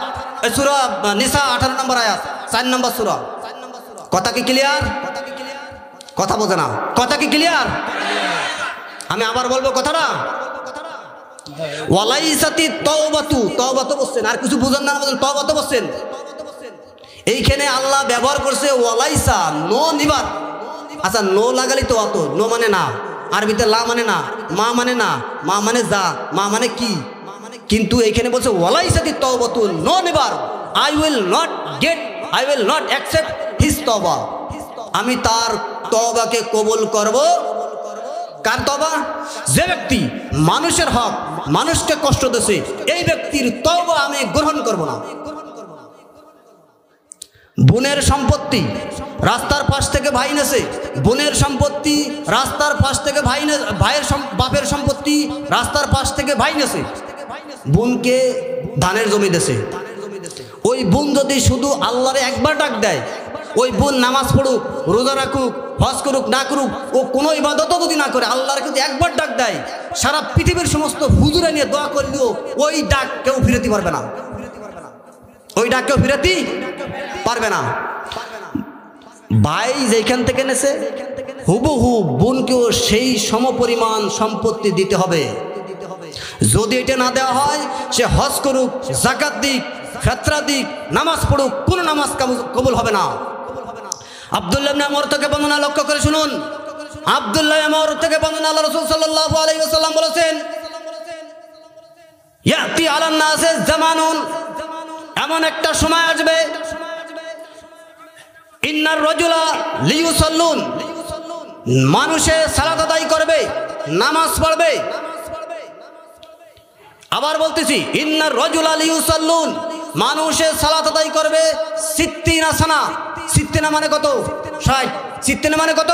সূরা নিসা 18 নম্বর আয়াত, 4 নম্বর সূরা। কথা কি ক্লিয়ার? কথা বোঝে না, কথা কি ক্লিয়ার? আমি আবার বলবো কথাটা, ওয়ালাইসাতিত তাওবাতু, তওবাতু বলছেন, আর কিছু বুঝেন না, বলেন তওবাতু বলছেন। এইখানে আল্লাহ ব্যবহার করছে ওয়ালাইসা, নো নিবার। আচ্ছা, নো লাগালি তো অত, নো মানে না, আরবিতে লা মানে না, মা মানে না, মা মানে যা, মা মানে কি, কিন্তু এইখানে বলছে ওয়ালাইসাতিত তাওবাতু, নো নিবার, I will not accept his তওবা, আমি তার তওবাকে কবুল করব। কার তওবা? যে ব্যক্তি মানুষের হক, মানুষকে কষ্ট দিয়েছে, এই ব্যক্তির তওবা আমি গ্রহণ করব না। বোনের সম্পত্তি রাস্তার পাশ থেকে ভাই নেছে, বোনের সম্পত্তি রাস্তার পাশ থেকে ভাইয়ের বাপের সম্পত্তি রাস্তার পাশ থেকে ভাই নেছে, বোনকে ধানের জমি দেছে। ওই বোন যদি শুধু আল্লাহরে একবার ডাক দেয়, ওই বোন নামাজ পড়ুক, রোজা রাখুক, হজ করুক না করুক, ও কোনো ইবাদতও যদি না করে, আল্লাহর কিন্তু একবার ডাক দেয়, সারা পৃথিবীর সমস্ত হুজুরে নিয়ে দোয়া করলেও ওই ডাক কেউ ফিরাতে পারবে না, ওই ডাক কেউ ফিরাতে পারবে না। ভাই যেখান থেকে নেছে হুবহু বোনকেও সেই সমপরিমাণ সম্পত্তি দিতে হবে। যদি এটা না দেওয়া হয়, সে হজ করুক, যাকাত দিক, ফিতরা দিক, নামাজ পড়ুক, কোনো নামাজ কবুল হবে না। আব্দুল্লাহ ইবনে ওমর থেকে বর্ণনা, লক্ষ্য করে শুনুন, আব্দুল্লাহ ইবনে ওমর থেকে বর্ণনা, আল্লাহ রাসূল সাল্লাল্লাহু আলাইহি ওয়াসাল্লাম বলেছেন, ইয়াতি আলান নাসে জামানুন, এমন একটা সময় আসবে, ইন্নার রাজুলা লিয়ুসাল্লুন, মানুষে সালাত আদায় করবে, নামাজ পড়বে। আবার বলতেছি, ইন্নার রাজুলা লিয়ুসাল্লুন, মানুষে সালাত আদায় করবে সিত্তিনা সানা। সিত্তিনা মানে কত? 60। সিত্তিনা মানে কত?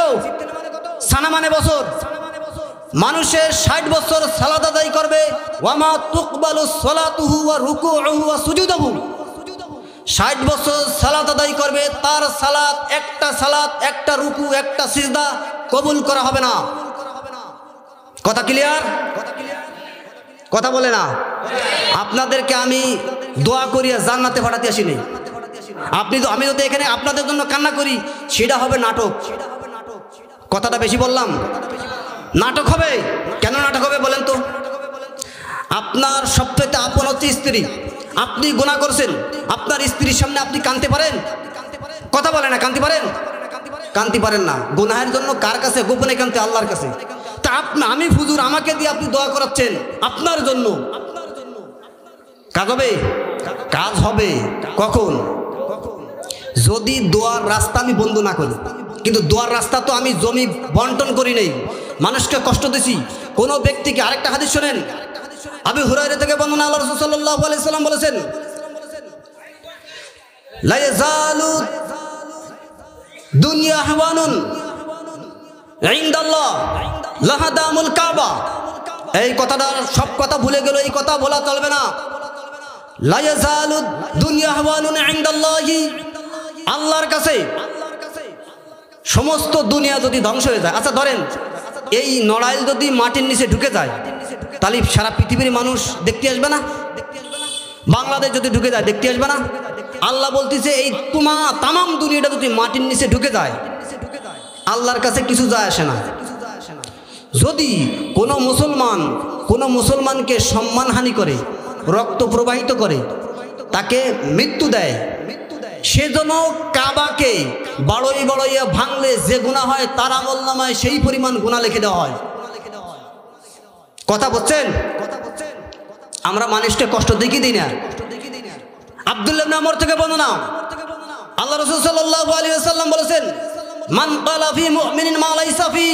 সানা মানে বছর। মানুষে 60 বছর সালাত আদায় করবে। ওয়ামা তুকবালু সালাতুহু ওয়া রুকুউহু ওয়া সুজুদুহু, 60 বছর সালাত আদায় করবে, তার সালাত, একটা রুকু, একটা সিজদা কবুল করা হবে না। কথা ক্লিয়ার? কথা বলে না। আপনাদেরকে আমি দোয়া করিয়া জান্নাতে পাঠাতে আসিনি। আমি যদি এখানে আপনাদের জন্য কান্না করি, সেটা হবে নাটক। কথাটা বেশি বললাম? নাটক হবে। কেন নাটক হবে বলেন তো? আপনার সবচেয়ে আপন হচ্ছে স্ত্রী। আপনি গুনাহ করছেন, আপনার স্ত্রীর সামনে আপনি কাঁদতে পারেন? কথা বলে না, কাঁদতে পারেন? কাঁদতে পারেন না। গুনাহের জন্য কার কাছে গোপনে কাঁদতে? আল্লাহর কাছে। তা আমি হুজুর, আমাকে দিয়ে আপনি দোয়া করাচ্ছেন আপনার জন্য, কাজ হবে? কাজ হবে কখন? যদি দোয়ার রাস্তা আমি বন্ধ না করি। কিন্তু দোয়ার রাস্তা তো আমি জমি বন্টন করি নাই, মানুষকে কষ্ট দিছি, কোনো ব্যক্তিকে। আরেকটা হাদিস শোনেন, আবু হুরায়রা থেকে বর্ণনা, আল্লাহ রাসূল সাল্লাল্লাহু আলাইহি ওয়াসাল্লাম বলেছেন, লা ইয়াজালু দুনিয়া হাওয়ানুন ইনদাল্লাহ লাহাদামুল কাবা। এই কথাটা, সব কথা ভুলে গেল, এই কথা বলা চলবে না। লা ইয়াজালু দুনিয়া হাওয়ানুন ইনদাল্লাহি, আল্লাহর কাছে সমস্ত দুনিয়া যদি ধ্বংস হয়ে যায়। আচ্ছা ধরেন এই নড়াইল যদি মাটির নিচে ঢুকে যায়, তাহলে সারা পৃথিবীর মানুষ দেখতে আসবে না? বাংলাদেশ যদি ঢুকে যায়, দেখতে আসবে না? আল্লাহ বলতেছে, এই তামাম দুনিয়াটা যদি মাটির নিচে ঢুকে যায়, আল্লাহর কাছে কিছু যায় আসে না। যদি কোনো মুসলমানকে সম্মানহানি করে, রক্ত প্রবাহিত করে, তাকে মৃত্যু দেয়, সেজন্য কাবাকে বাড়াইয়া ভাঙলে যে গুনাহ হয়, তার আমলনামায় সেই পরিমাণ গুনাহ লিখে দেওয়া হয়। কথা বলছেন? আমরা মানুষকে কষ্ট দিই না। আব্দুল্লাহ ইবনে ওমর থেকে বর্ণনা, আল্লাহ রাসূল সাল্লাল্লাহু আলাইহি ওয়াসাল্লাম বলেছেন, মান ক্বালা ফি মুমিনিন মা লাইসা ফি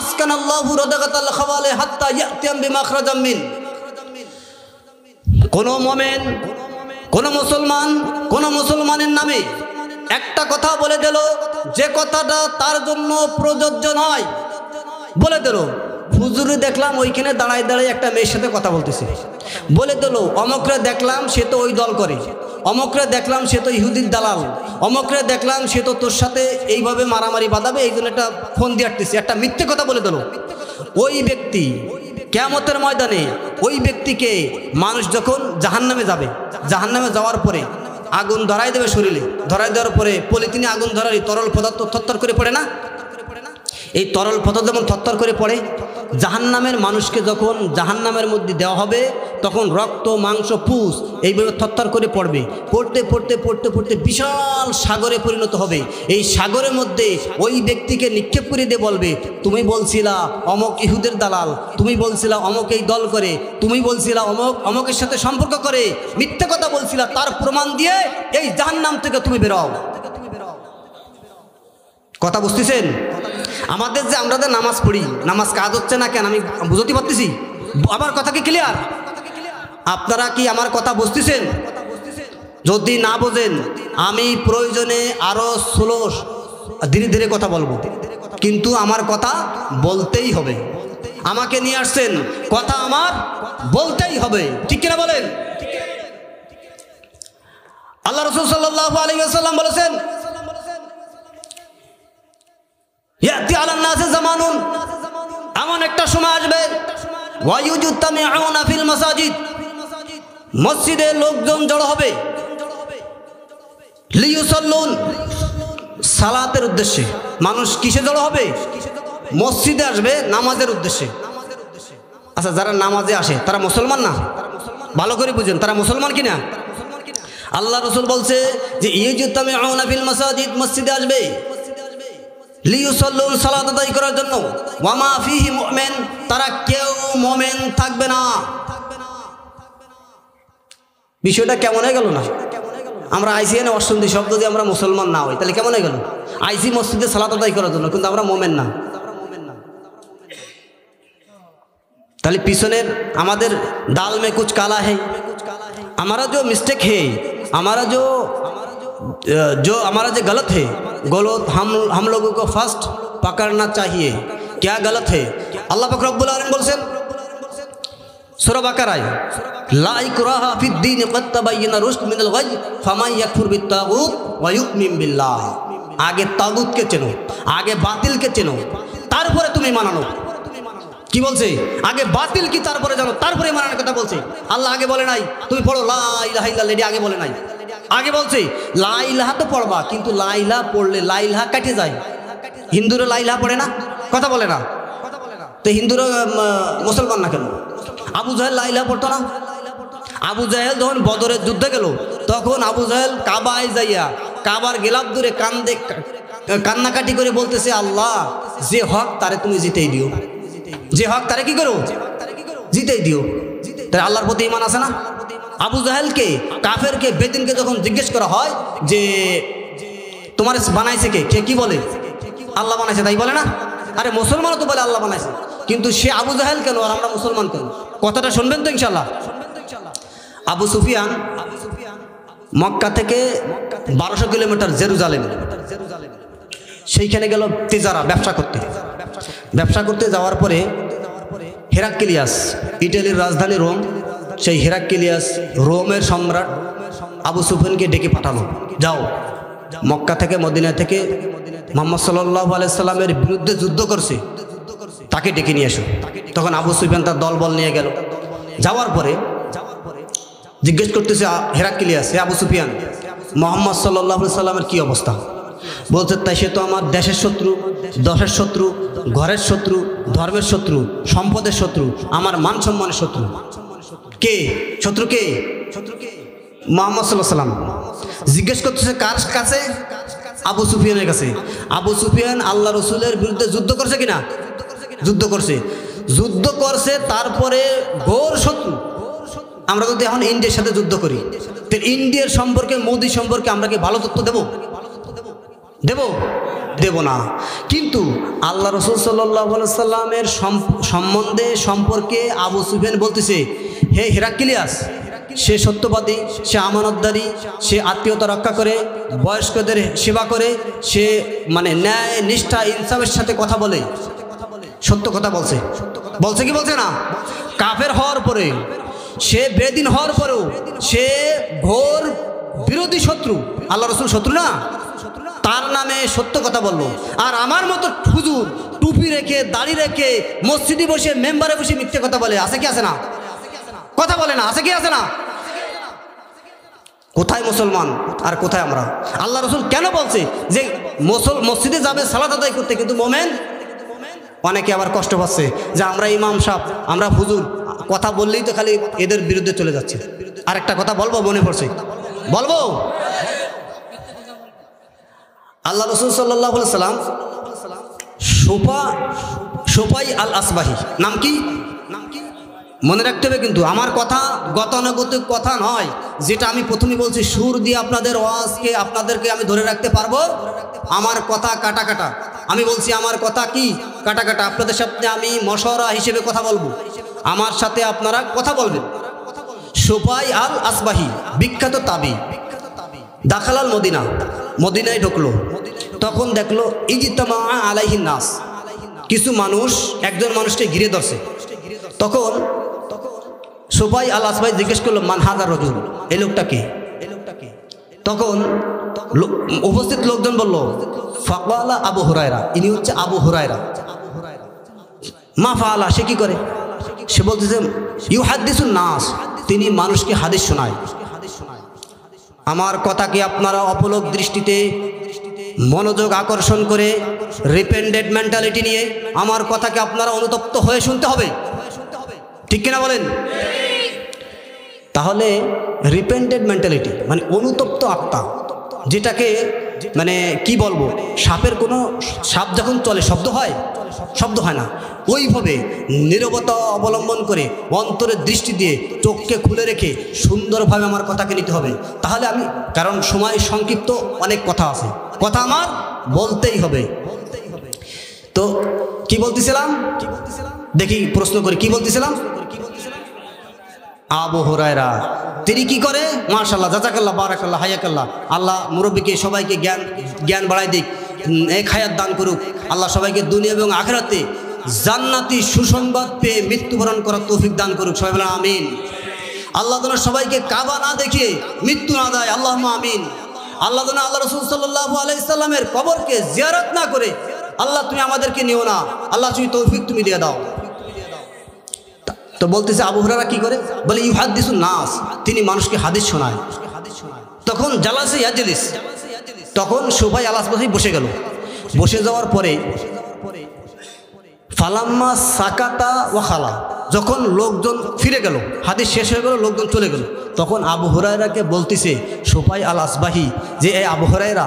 আসকানাল্লাহু রাদাগাতাল খাওয়ালে হাত্তা ইয়াতিয়াম বিমাখরাজাম মিন। কোন মুমিন, কোন মুসলমানের নামে একটা কথা বলে দিল, যে কথাটা তার জন্য প্রযোজ্য নয়, বলে দিল। হুজুরে দেখলাম ওইখানে দাঁড়ায় একটা মেয়ের সাথে কথা বলতেছে, বলে দিল অমকরে দেখলাম সে তো ওই দল করে, অমকরে দেখলাম সে তো ইহুদির দালাল, অমকরে দেখলাম সে তো তোর সাথে এইভাবে মারামারি বাঁধাবে, এই জন্য একটা ফোন দিয়ে আসতেছে, একটা মিথ্যে কথা বলে দিল। ওই ব্যক্তি কিয়ামতের ময়দানে, ওই ব্যক্তিকে মানুষ যখন জাহান্নামে যাবে, জাহান্নামে যাওয়ার পরে আগুন ধরাই দেবে শরীরে, ধরাই দেওয়ার পরে পলিথিনে আগুন ধরার তরল পদার্থ থরথর করে পড়ে না? এই তরল পদার্থ যেমন থরথর করে পড়ে, জাহান্নামের মানুষকে যখন জাহান্নামের মধ্যে দেওয়া হবে, তখন রক্ত, মাংস, পুষ এইভাবে থরথর করে পড়বে। পড়তে পড়তে পড়তে পড়তে বিশাল সাগরে পরিণত হবে। এই সাগরের মধ্যে ওই ব্যক্তিকে নিক্ষেপ করে দিয়ে বলবে, তুমি বলছিলা অমক ইহুদের দালাল, তুমি বলছিলা অমক এই দল করে, তুমি বলছিলা অমকের সাথে সম্পর্ক করে, মিথ্যে কথা বলছিলা, তার প্রমাণ দিয়ে এই জাহান্নাম থেকে তুমি বেরোও। কথা বুঝতেছেন? আমাদের যে আমরা যে নামাজ পড়ি, নামাজ কাজ হচ্ছে না কেন আমি বুঝতে পারতেছি? আমার কথা কি ক্লিয়ার? আপনারা কি আমার কথা বুঝতেছেন? যদি না বোঝেন আমি প্রয়োজনে আরো স্লো ধীরে ধীরে কথা বলবো, কিন্তু আমার কথা বলতেই হবে। আমাকে নিয়ে আসছেন, কথা আমার বলতেই হবে, ঠিক কিনা বলেন? আল্লাহ রাসূল সাল্লাল্লাহু আলাইহি ওয়াসাল্লাম বলেছেন, ইয়াতি আলান নাসি জামানুন, এমন একটা সময় আসবে ওয়ায়ুজতামিউনা ফিল মাসাজিদ, মসজিদে লোকজন জড়ো হবে, লিয়ুসাল্লুন, সালাতের উদ্দেশ্যে। মানুষ কিসে জড়ো হবে? মসজিদে আসবে নামাজের উদ্দেশ্যে। আচ্ছা, যারা নামাজে আসে তারা মুসলমান না? ভালো করে বুঝেন, তারা মুসলমান কিনা? আল্লাহ রাসূল বলছে যে ইয়াজতামিউনা ফিল মাসাজিদ, মসজিদে আসবে লিয়ুসাল্লুন, সালাত আদায় করার জন্য। ওয়া মা ফিহি মুমিন, তারা কেউ মুমিন থাকবে না। বিষয়টা কেমন হয়ে গেল না? আমরা আইসি এনে অসন্ধি শব্দ দিয়ে আমরা মুসলমান না হই, তাহলে কেমন হয়ে গেল? আইসি মসজিদে সালাত আদায় করার জন্য, কিন্তু আমরা মুমিন না। তাহলে পিছনের আমাদের দাল মে কুছ কালা है, हमारा जो मिस्टेक है, हमारा जो हमारा जो गलत है, गलत हम लोगों को फर्स्ट पकड़ना चाहिए। क्या गलत है? अल्लाह पाक रब्बुल आलमीन বলেছেন সূরা বাকারায়, লা ইকরাহা ফিদ-দীন ক্বাদ তাবায়্যানা রুশদ মিনাল গায় ফামান ইয়াকফুর বিত-তাগুত ওয়া ইউমিন বিল্লাহ। আগে তাগুতকে চেনো, আগে বাতিলকে চেনো, তারপরে তুমি মানানো। কি বলছে? আগে বাতিল কি তারপরে জানো, তারপরে মানানোর কথা বলছে। আল্লাহ আগে বলে নাই তুমি পড়ো লা ইলাহা ইল্লাল্লাহ, আগে বলে নাই। আগে বলছে লা ইলাহা তো পড়বা, কিন্তু লা ইলাহা পড়লে লা ইলাহা কেটে যায়। হিন্দুরা লা ইলাহা পড়ে না, কথা বলে না, তো হিন্দুরা মুসলমান না কেন? আবু জাহেল লা ইলাহা পড়তো না? আবু জাহেল যখন বদরের যুদ্ধে গেল, তখন আবু জাহেল কাবায় যাইয়া কাবার গেলাপ দূরে কান্নাকাটি করে বলতেছে, আল্লাহ যে হক তারে তুমি জিতেই দিও, যে হক তারে কি করো, জিতেই দিও। তাই আল্লাহর প্রতি ঈমান আছে না? আবু জাহেলকে, কাফেরকে, বেদিনকে যখন জিজ্ঞেস করা হয় যে তোমার বানাইছে কে, কে কি বলে? আল্লাহ বানাইছে, তাই বলে না? আরে মুসলমানও তো বলে আল্লাহ বানাইছে, কিন্তু সে আবু জাহেল কেন আর আমরা মুসলমান কেন? কথাটা শুনবেন তো ইনশাল্লাহ। আবু সুফিয়ান মক্কা থেকে 1200 কিলোমিটার জেরুজালেম, সেইখানে গেল তিজারা, ব্যবসা করতে। ব্যবসা করতে যাওয়ার পরে হেরাক্লিয়াস, ইটালির রাজধানী রোম, সেই হেরাক্লিয়াস রোমের সম্রাট আবু সুফিয়ানকে ডেকে পাঠালো, যাও মক্কা থেকে মদিনা থেকে মুহাম্মদ সাল্লাল্লাহু আলাইহি সাল্লামের বিরুদ্ধে যুদ্ধ করছে, তাকে ডেকে নিয়ে এসো। তখন আবু সুফিয়ান তার দলবল নিয়ে গেল। যাওয়ার পরে জিজ্ঞেস করতেছে হেরাক্লিয়াস, হে আবু সুফিয়ান, মুহাম্মদ সাল্লাল্লাহু আলাইহি সাল্লামের কি অবস্থা? বলছে তাই সে তো আমার দেশের শত্রু, দশের শত্রু, ঘরের শত্রু, ধর্মের শত্রু, সম্পদের শত্রু, আমার মান সম্মানের শত্রু। কে শত্রু? কে? মুহাম্মদ সাল্লাল্লাহু আলাইহি সাল্লাম। জিজ্ঞেস করতেছে কার কাছে? আবু সুফিয়ানের কাছে। আবু সুফিয়ান আল্লাহ রসুলের বিরুদ্ধে যুদ্ধ করছে কিনা? যুদ্ধ করছে। যুদ্ধ করছে, তারপরে ঘোর শত্রু। আমরা যদি এখন ইন্ডিয়ার সাথে যুদ্ধ করি, তো ইন্ডিয়ার সম্পর্কে, মোদি সম্পর্কে আমরা কি ভালো তথ্য দেব? দেব? দেব না। কিন্তু আল্লাহ রসুল সাল্লাল্লাহু আলাইহি সাল্লামের সম্বন্ধে সম্পর্কে আবু সুফিয়ান বলতেছে, হে হেরাক্লিয়াস, সে সত্যবাদী, সে আমানতদারি, সে আত্মীয়তা রক্ষা করে, বয়স্কদের সেবা করে, সে মানে ন্যায় নিষ্ঠা ইনসাফের সাথে কথা বলে, সত্য কথা বলছে। বলছে কি বলছে না? কাফের হওয়ার পরে, সে বেদিন হওয়ার পরেও সে ঘোর বিরোধী শত্রু, আল্লাহ রসুল শত্রু না, তার নামে সত্য কথা বললো। আর আমার মতো হুজুর টুপি রেখে, দাড়ি রেখে, মসজিদে বসে, মেম্বারে বসে মিথ্যে কথা বলে, আছে কি আছে না? কথা বলে না, আছে কি আছে না? কোথায় মুসলমান আর কোথায় আমরা? আল্লাহ রসুল কেন বলছে যে মসজিদে যাবে সালাত আদায় করতে, কিন্তু মোমেন? অনেকে আবার কষ্ট পাচ্ছে যে আমরা ইমাম সাহেব, আমরা হুজুর, কথা বললেই তো খালি এদের বিরুদ্ধে চলে যাচ্ছে। আর একটা কথা বলবো, মনে পড়ছে, বলবো। আল্লাহ রসুল সাল্লাল্লাহু আলাইহি সাল্লাম সোপাই আল আসবাহি, নাম কি? মনে রাখতে হবে কিন্তু আমার কথা গতানুগতিক কথা নয়, যেটা আমি প্রথমে বলছি সুর দিয়ে আপনাদের ওয়াজকে আপনাদেরকে আমি ধরে রাখতে পারবো। আমার কথা কাটা কাটা, আমি বলছি আমার কথা কি কাটা কাটা। আপনাদের সাথে আমি মশওয়ারা হিসেবে কথা বলবো, আমার সাথে আপনারা কথা বলবেন। সুফাই আল আসবাহি বিখ্যাত তাবি, দাখালাল মদিনা, মদিনায় ঢুকলো, তখন দেখলো ইজতামা আলাইহিন নাস, কিছু মানুষ একজন মানুষকে ঘিরে ধরছে। তখন সুফাই আল আসবাহি জিজ্ঞেস করলো মান হাজার রজুল, এই লোকটা কে? তখন উপস্থিত লোকজন বলল ফাকালা আবু হুরায়রা, ইনি হচ্ছে আবু হুরায়রা। মা ফাআলা, সে কি করে? সে বলতেছে ইউহাদ্দিসুন নাস, তিনি মানুষকে হাদিস শোনায়। আমার কথাকে আপনারা অপলক দৃষ্টিতে মনোযোগ আকর্ষণ করে রিপেন্ডেন্ট মেন্টালিটি নিয়ে আমার কথাকে আপনারা অনুতপ্ত হয়ে শুনতে হবে, ঠিক কিনা বলেন? তাহলে রিপেন্ডেন্ট মেন্টালিটি মানে অনুতপ্ত আত্মা, যেটাকে মানে কি বলবো, সাপের কোনো সাপ যখন চলে শব্দ হয়? শব্দ হয় না। ওইভাবে নীরবতা অবলম্বন করে অন্তরের দৃষ্টি দিয়ে চোখকে খুলে রেখে সুন্দরভাবে আমার কথাকে নিতে হবে। তাহলে আমি, কারণ সময় সংক্ষিপ্ত, অনেক কথা আছে, কথা আমার বলতেই হবে। তো কি বলতেছিলাম দেখি, প্রশ্ন করি কি বলতেছিলাম? আবু হুরায়রা তিনি কি করে? মাশাআল্লাহ, জাযাকাল্লাহ, বারাকাল্লাহ, হায়াকাল্লাহ। আল্লাহ মুরব্বীকে সবাইকে জ্ঞান বাড়াই দিক, এক হায়াত দান করুক। আল্লাহ সবাইকে দুনিয়া এবং আখিরাতে জান্নাতি সুসংবাদ পেয়ে মৃত্যুবরণ করার তৌফিক দান করুক, সবাই বলেন আমিন। আল্লাহ যেন সবাইকে কাবা না দেখে মৃত্যু না দেয়, আল্লাহুম্মা আমিন। আল্লাহ যেন আল্লাহ রাসূল সাল্লাল্লাহু আলাইহি সাল্লামের কবরকে জিয়ারত না করে আল্লাহ তুমি আমাদেরকে নিও না, আল্লাহ তুমি তৌফিক তুমি দিয়ে দাও। তো বলতেছে আবু হুরায়রা কি করে? বলে ইউহাদ্দিসুন নাস, তিনি মানুষকে হাদিস শোনায়। তখন জালাসে ইয়াজলিস, তখন সুফাই আল আসবাহি বসে গেল। বসে যাওয়ার পরে ফালাম্মা সাকাতা ওয়াখালা, যখন লোকজন ফিরে গেল, হাদিস শেষ হয়ে গেল, লোকজন চলে গেল, তখন আবু হুরায়রাকে বলতেছে সুফাই আল আসবাহি যে এ আবু হুরায়রা,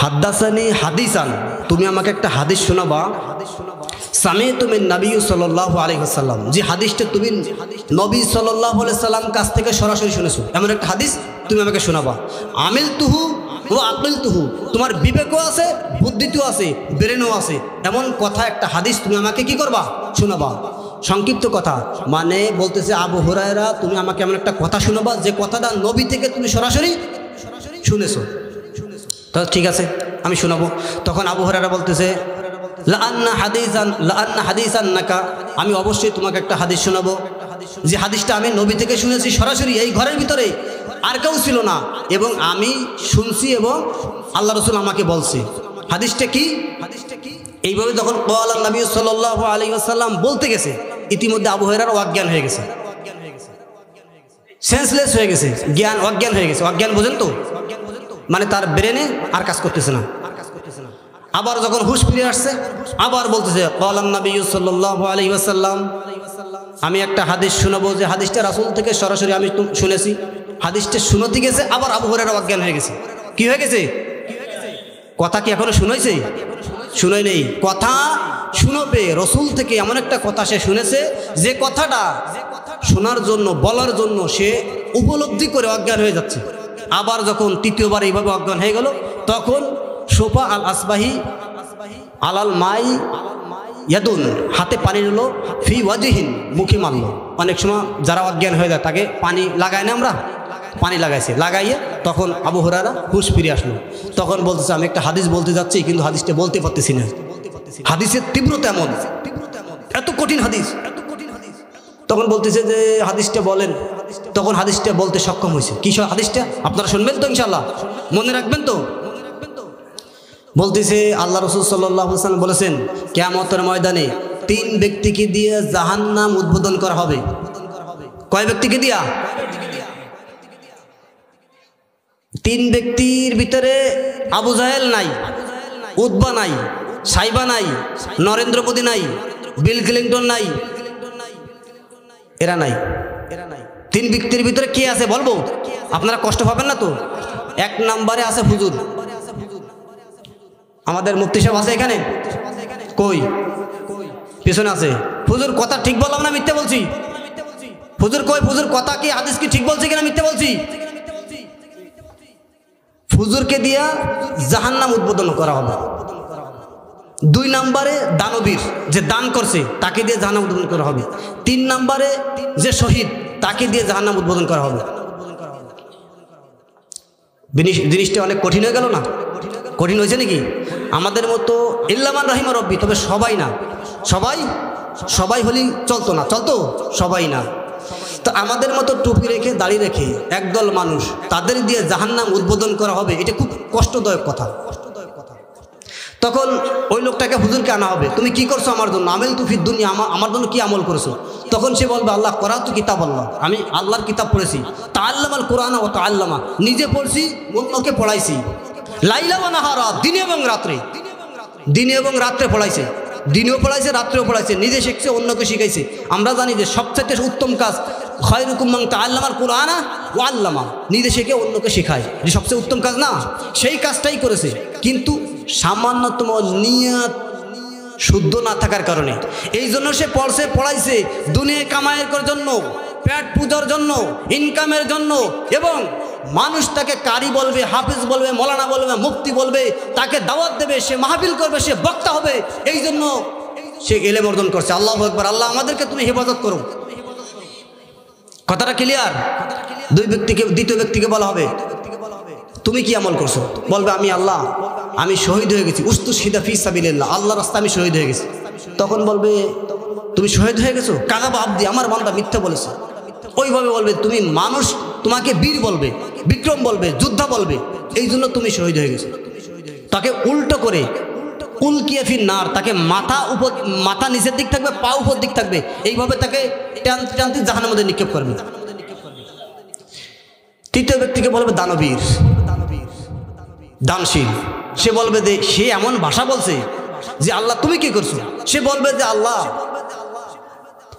হাদ্দাসানি হাদিসান, তুমি আমাকে একটা হাদিস শোনাবা। সামি'তু মিন নবী সাল্লাল্লাহু আলাইহি ওয়াসাল্লাম, যে হাদিসটা তুমি নবী সাল্লাল্লাহু আলাইহি সাল্লাম কাছ থেকে সরাসরি শুনেছো, এমন একটা হাদিস তুমি আমাকে শোনাবা। আমিলতুহু ওয়া আকিলতুহু, তোমার বিবেকও আছে, বুদ্ধিও আছে, ব্রেনও আছে, এমন কথা একটা হাদিস তুমি আমাকে কি করবা? শোনাবা। সংক্ষিপ্ত কথা মানে বলতেছে আবু হুরায়রা, তুমি আমাকে এমন একটা কথা শোনাবা যে কথাটা নবী থেকে তুমি সরাসরি শুনেছো। তো ঠিক আছে, আমি শোনাবো। তখন আবু হুরায়রা বলতেছে লাআন্না হাদিসান নাকা, আমি অবশ্যই তোমাকে একটা হাদিস শোনাবো, যে হাদিসটা আমি নবী থেকে শুনেছি সরাসরি, এই ঘরের ভিতরে আর কেউ ছিল না, এবং আমি শুনছি এবং আল্লাহ রাসূল আমাকে বলছে। হাদিসটা কি? এইভাবে যখন ক্বালা নবী সাল্লাল্লাহু আলাইহি ওয়াসাল্লাম বলতে গেছে, ইতিমধ্যে আবু হুরায়রা অজ্ঞান হয়ে গেছে, সেন্সলেস হয়ে গেছে, অজ্ঞান হয়ে গেছে। অজ্ঞান বোঝেন তো, মানে তার ব্রেনে আর কাজ করতেছে না। আবার যখন হুশ ফিরে আসছে, আবার বলতেছে ক্বালান নবী সাল্লাল্লাহু আলাইহি ওয়াসাল্লাম, আমি একটা হাদিস শোনাবো, যে হাদিসটা রাসূল থেকে সরাসরি আমি শুনেছি। হাদিসটা শুনতে গেছে, আবার আবু হুরায়রা অজ্ঞান হয়ে গেছে। কি হয়ে গেছে? কথা কি এখনো শুনাইছে? শুনাই নেই। কথা শুনবে রাসূল থেকে, এমন একটা কথা সে শুনেছে যে কথাটা শোনার জন্য, বলার জন্য সে উপলব্ধি করে অজ্ঞান হয়ে যাচ্ছে। আবার যখন তৃতীয়বার এইভাবে অজ্ঞান হয়ে গেল, তখন সুফা আল আসবাহি আলাল মাই ইয়াদুন, হাতে পানি নিল, ফি ওয়াজহিন, মুখে মারল। অনেক সময় যারা অজ্ঞান হয়ে যায় তাকে পানি লাগায় না, আমরা পানি লাগাইছে, লাগাইয়ে তখন আবু হুরায়রা হুশ ফিরে আসলো। তখন বলতেছে আমি একটা হাদিস বলতে যাচ্ছি, কিন্তু হাদিসটা বলতে পারতেছি না। হাদিসের তীব্রতা এমন, এত কঠিন হাদিস। তখন বলতেছে যে হাদিসটা বলেন। তখন হাদিসটা বলতে সক্ষম হয়েছে। কি হাদিসটা আপনারা শুনবেন তো ইনশাআল্লাহ, মনে রাখবেন তো? বলতেছে আল্লাহ রাসূল সাল্লাল্লাহু আলাইহি ওয়াসাল্লাম বলেছেন, কিয়ামতের ময়দানে 3 ব্যক্তিকে দিয়ে জাহান্নাম উদ্বোধন করা হবে। কয় ব্যক্তিকে দিয়া? 3 ব্যক্তির ভিতরে আবু জাহেল নাই, উতবা নাই, সাইবা নাই, নরেন্দ্র মোদী নাই, বিল ক্লিন্টন নাই, এরা নাই। 3 ব্যক্তির ভিতরে কে আছে বলবো? আপনারা কষ্ট পাবেন না তো? 1 নম্বরে আছে হুজুর, আমাদের মুফতি সাহেব আছে এখানে? কই? পিছনে আছে। হুজুর কথা ঠিক বললাম না মিথ্যে বলছি? হুজুর কই, হুজুর কথা কি হাদিস কি ঠিক বলছি কিনা মিথ্যে বলছি? হুজুরকে দিয়া জাহান্নাম উদ্বোধন করা হবে। 2 নম্বরে দানবীর যে দান করছে তাকে দিয়ে জাহান্নাম উদ্বোধন করা হবে। 3 নম্বরে যে শহীদ তাকে দিয়ে জাহান্নাম উদ্বোধন করা হবে। জিনিসটা অনেক কঠিন হয়ে গেল না? কঠিন হয়েছে নাকি? আমাদের মতো ইল্লামান রহিমা রব্বি, তবে সবাই না, সবাই হলেই চলতো না, চলতো সবাই না। তো আমাদের মতো টুপি রেখে দাড়ি রেখে একদল মানুষ, তাদের দিয়ে জাহান্নাম উদ্বোধন করা হবে, এটা খুব কষ্টদায়ক কথা। তখন ওই লোকটাকে হুজুরকে আনা হবে, তুমি কি করছো আমার জন্য? আমেল তুফিদ দুনিয়া, আমার জন্য কি আমল করেছো? তখন সে বলবে আল্লাহ করা তো কিতাব আল্লাহ, আমি আল্লাহর কিতাব পড়েছি। তাআল্লামাল কোরআন ও তাআল্লামা, নিজে পড়ছি অন্যকে পড়াইছি। লাইলা ওয়া নাহারা, দিনে এবং রাত্রে পড়াইছে, দিনেও পড়াইছে রাত্রেও পড়াইছে, নিজে শিখছে অন্যকে শিখাইছে। আমরা জানি যে সবচেয়ে উত্তম কাজ খায়রুকুম মান তাআল্লামাল কোরআনা ওয়া আল্লামা, নিজে শিখে অন্যকে শেখায়, যে সবচেয়ে উত্তম কাজ না? সেই কাজটাই করেছে, কিন্তু সামান্যতম নিয়ত শুদ্ধ না থাকার কারণে এই জন্য সে পড়াইছে দুনিয়া কামাইয়ের জন্য, পেট পূজার জন্য, ইনকামের জন্য, এবং মানুষ তাকে কারি বলবে, হাফিজ বলবে, মৌলানা বলবে, মুফতি বলবে, তাকে দাওয়াত দেবে, সে মাহফিল করবে, সে বক্তা হবে, এই জন্য সে ইলম অর্জন করছে। আল্লাহু আকবার। আল্লাহ আমাদেরকে তুমি হেফাজত করো। কথাটা ক্লিয়ার? দ্বিতীয় ব্যক্তিকে বলা হবে তুমি কি আমল করছো? বলবে আমি শহীদ হয়ে গেছি, উস্তুশহিদা ফি সাবিলিল্লাহ, আল্লাহর রাস্তায় আমি শহীদ হয়ে গেছি। তখন বলবে তুমি শহীদ হয়ে গেছো? কাযাবা আবদি, আমার বান্দা মিথ্যা বলেছে। ওইভাবে বলবে, তুমি মানুষ তোমাকে বীর বলবে, বিক্রম বলবে, যোদ্ধা বলবে, এই জন্য তুমি শহীদ হয়ে গেছো। তাকে উল্টো করে উলকিয়া ফিন নার, তাকে মাথা নিচের দিক থাকবে, পা উপর দিক থাকবে, এইভাবে তাকে টানতে জাহান্নামের মধ্যে নিক্ষেপ করবে। তৃতীয় ব্যক্তিকে বলবে দানবীর, দানশীল। সে বলবে যে সে এমন ভাষা বলছে যে আল্লাহ তুমি কি করছো? সে বলবে যে আল্লাহ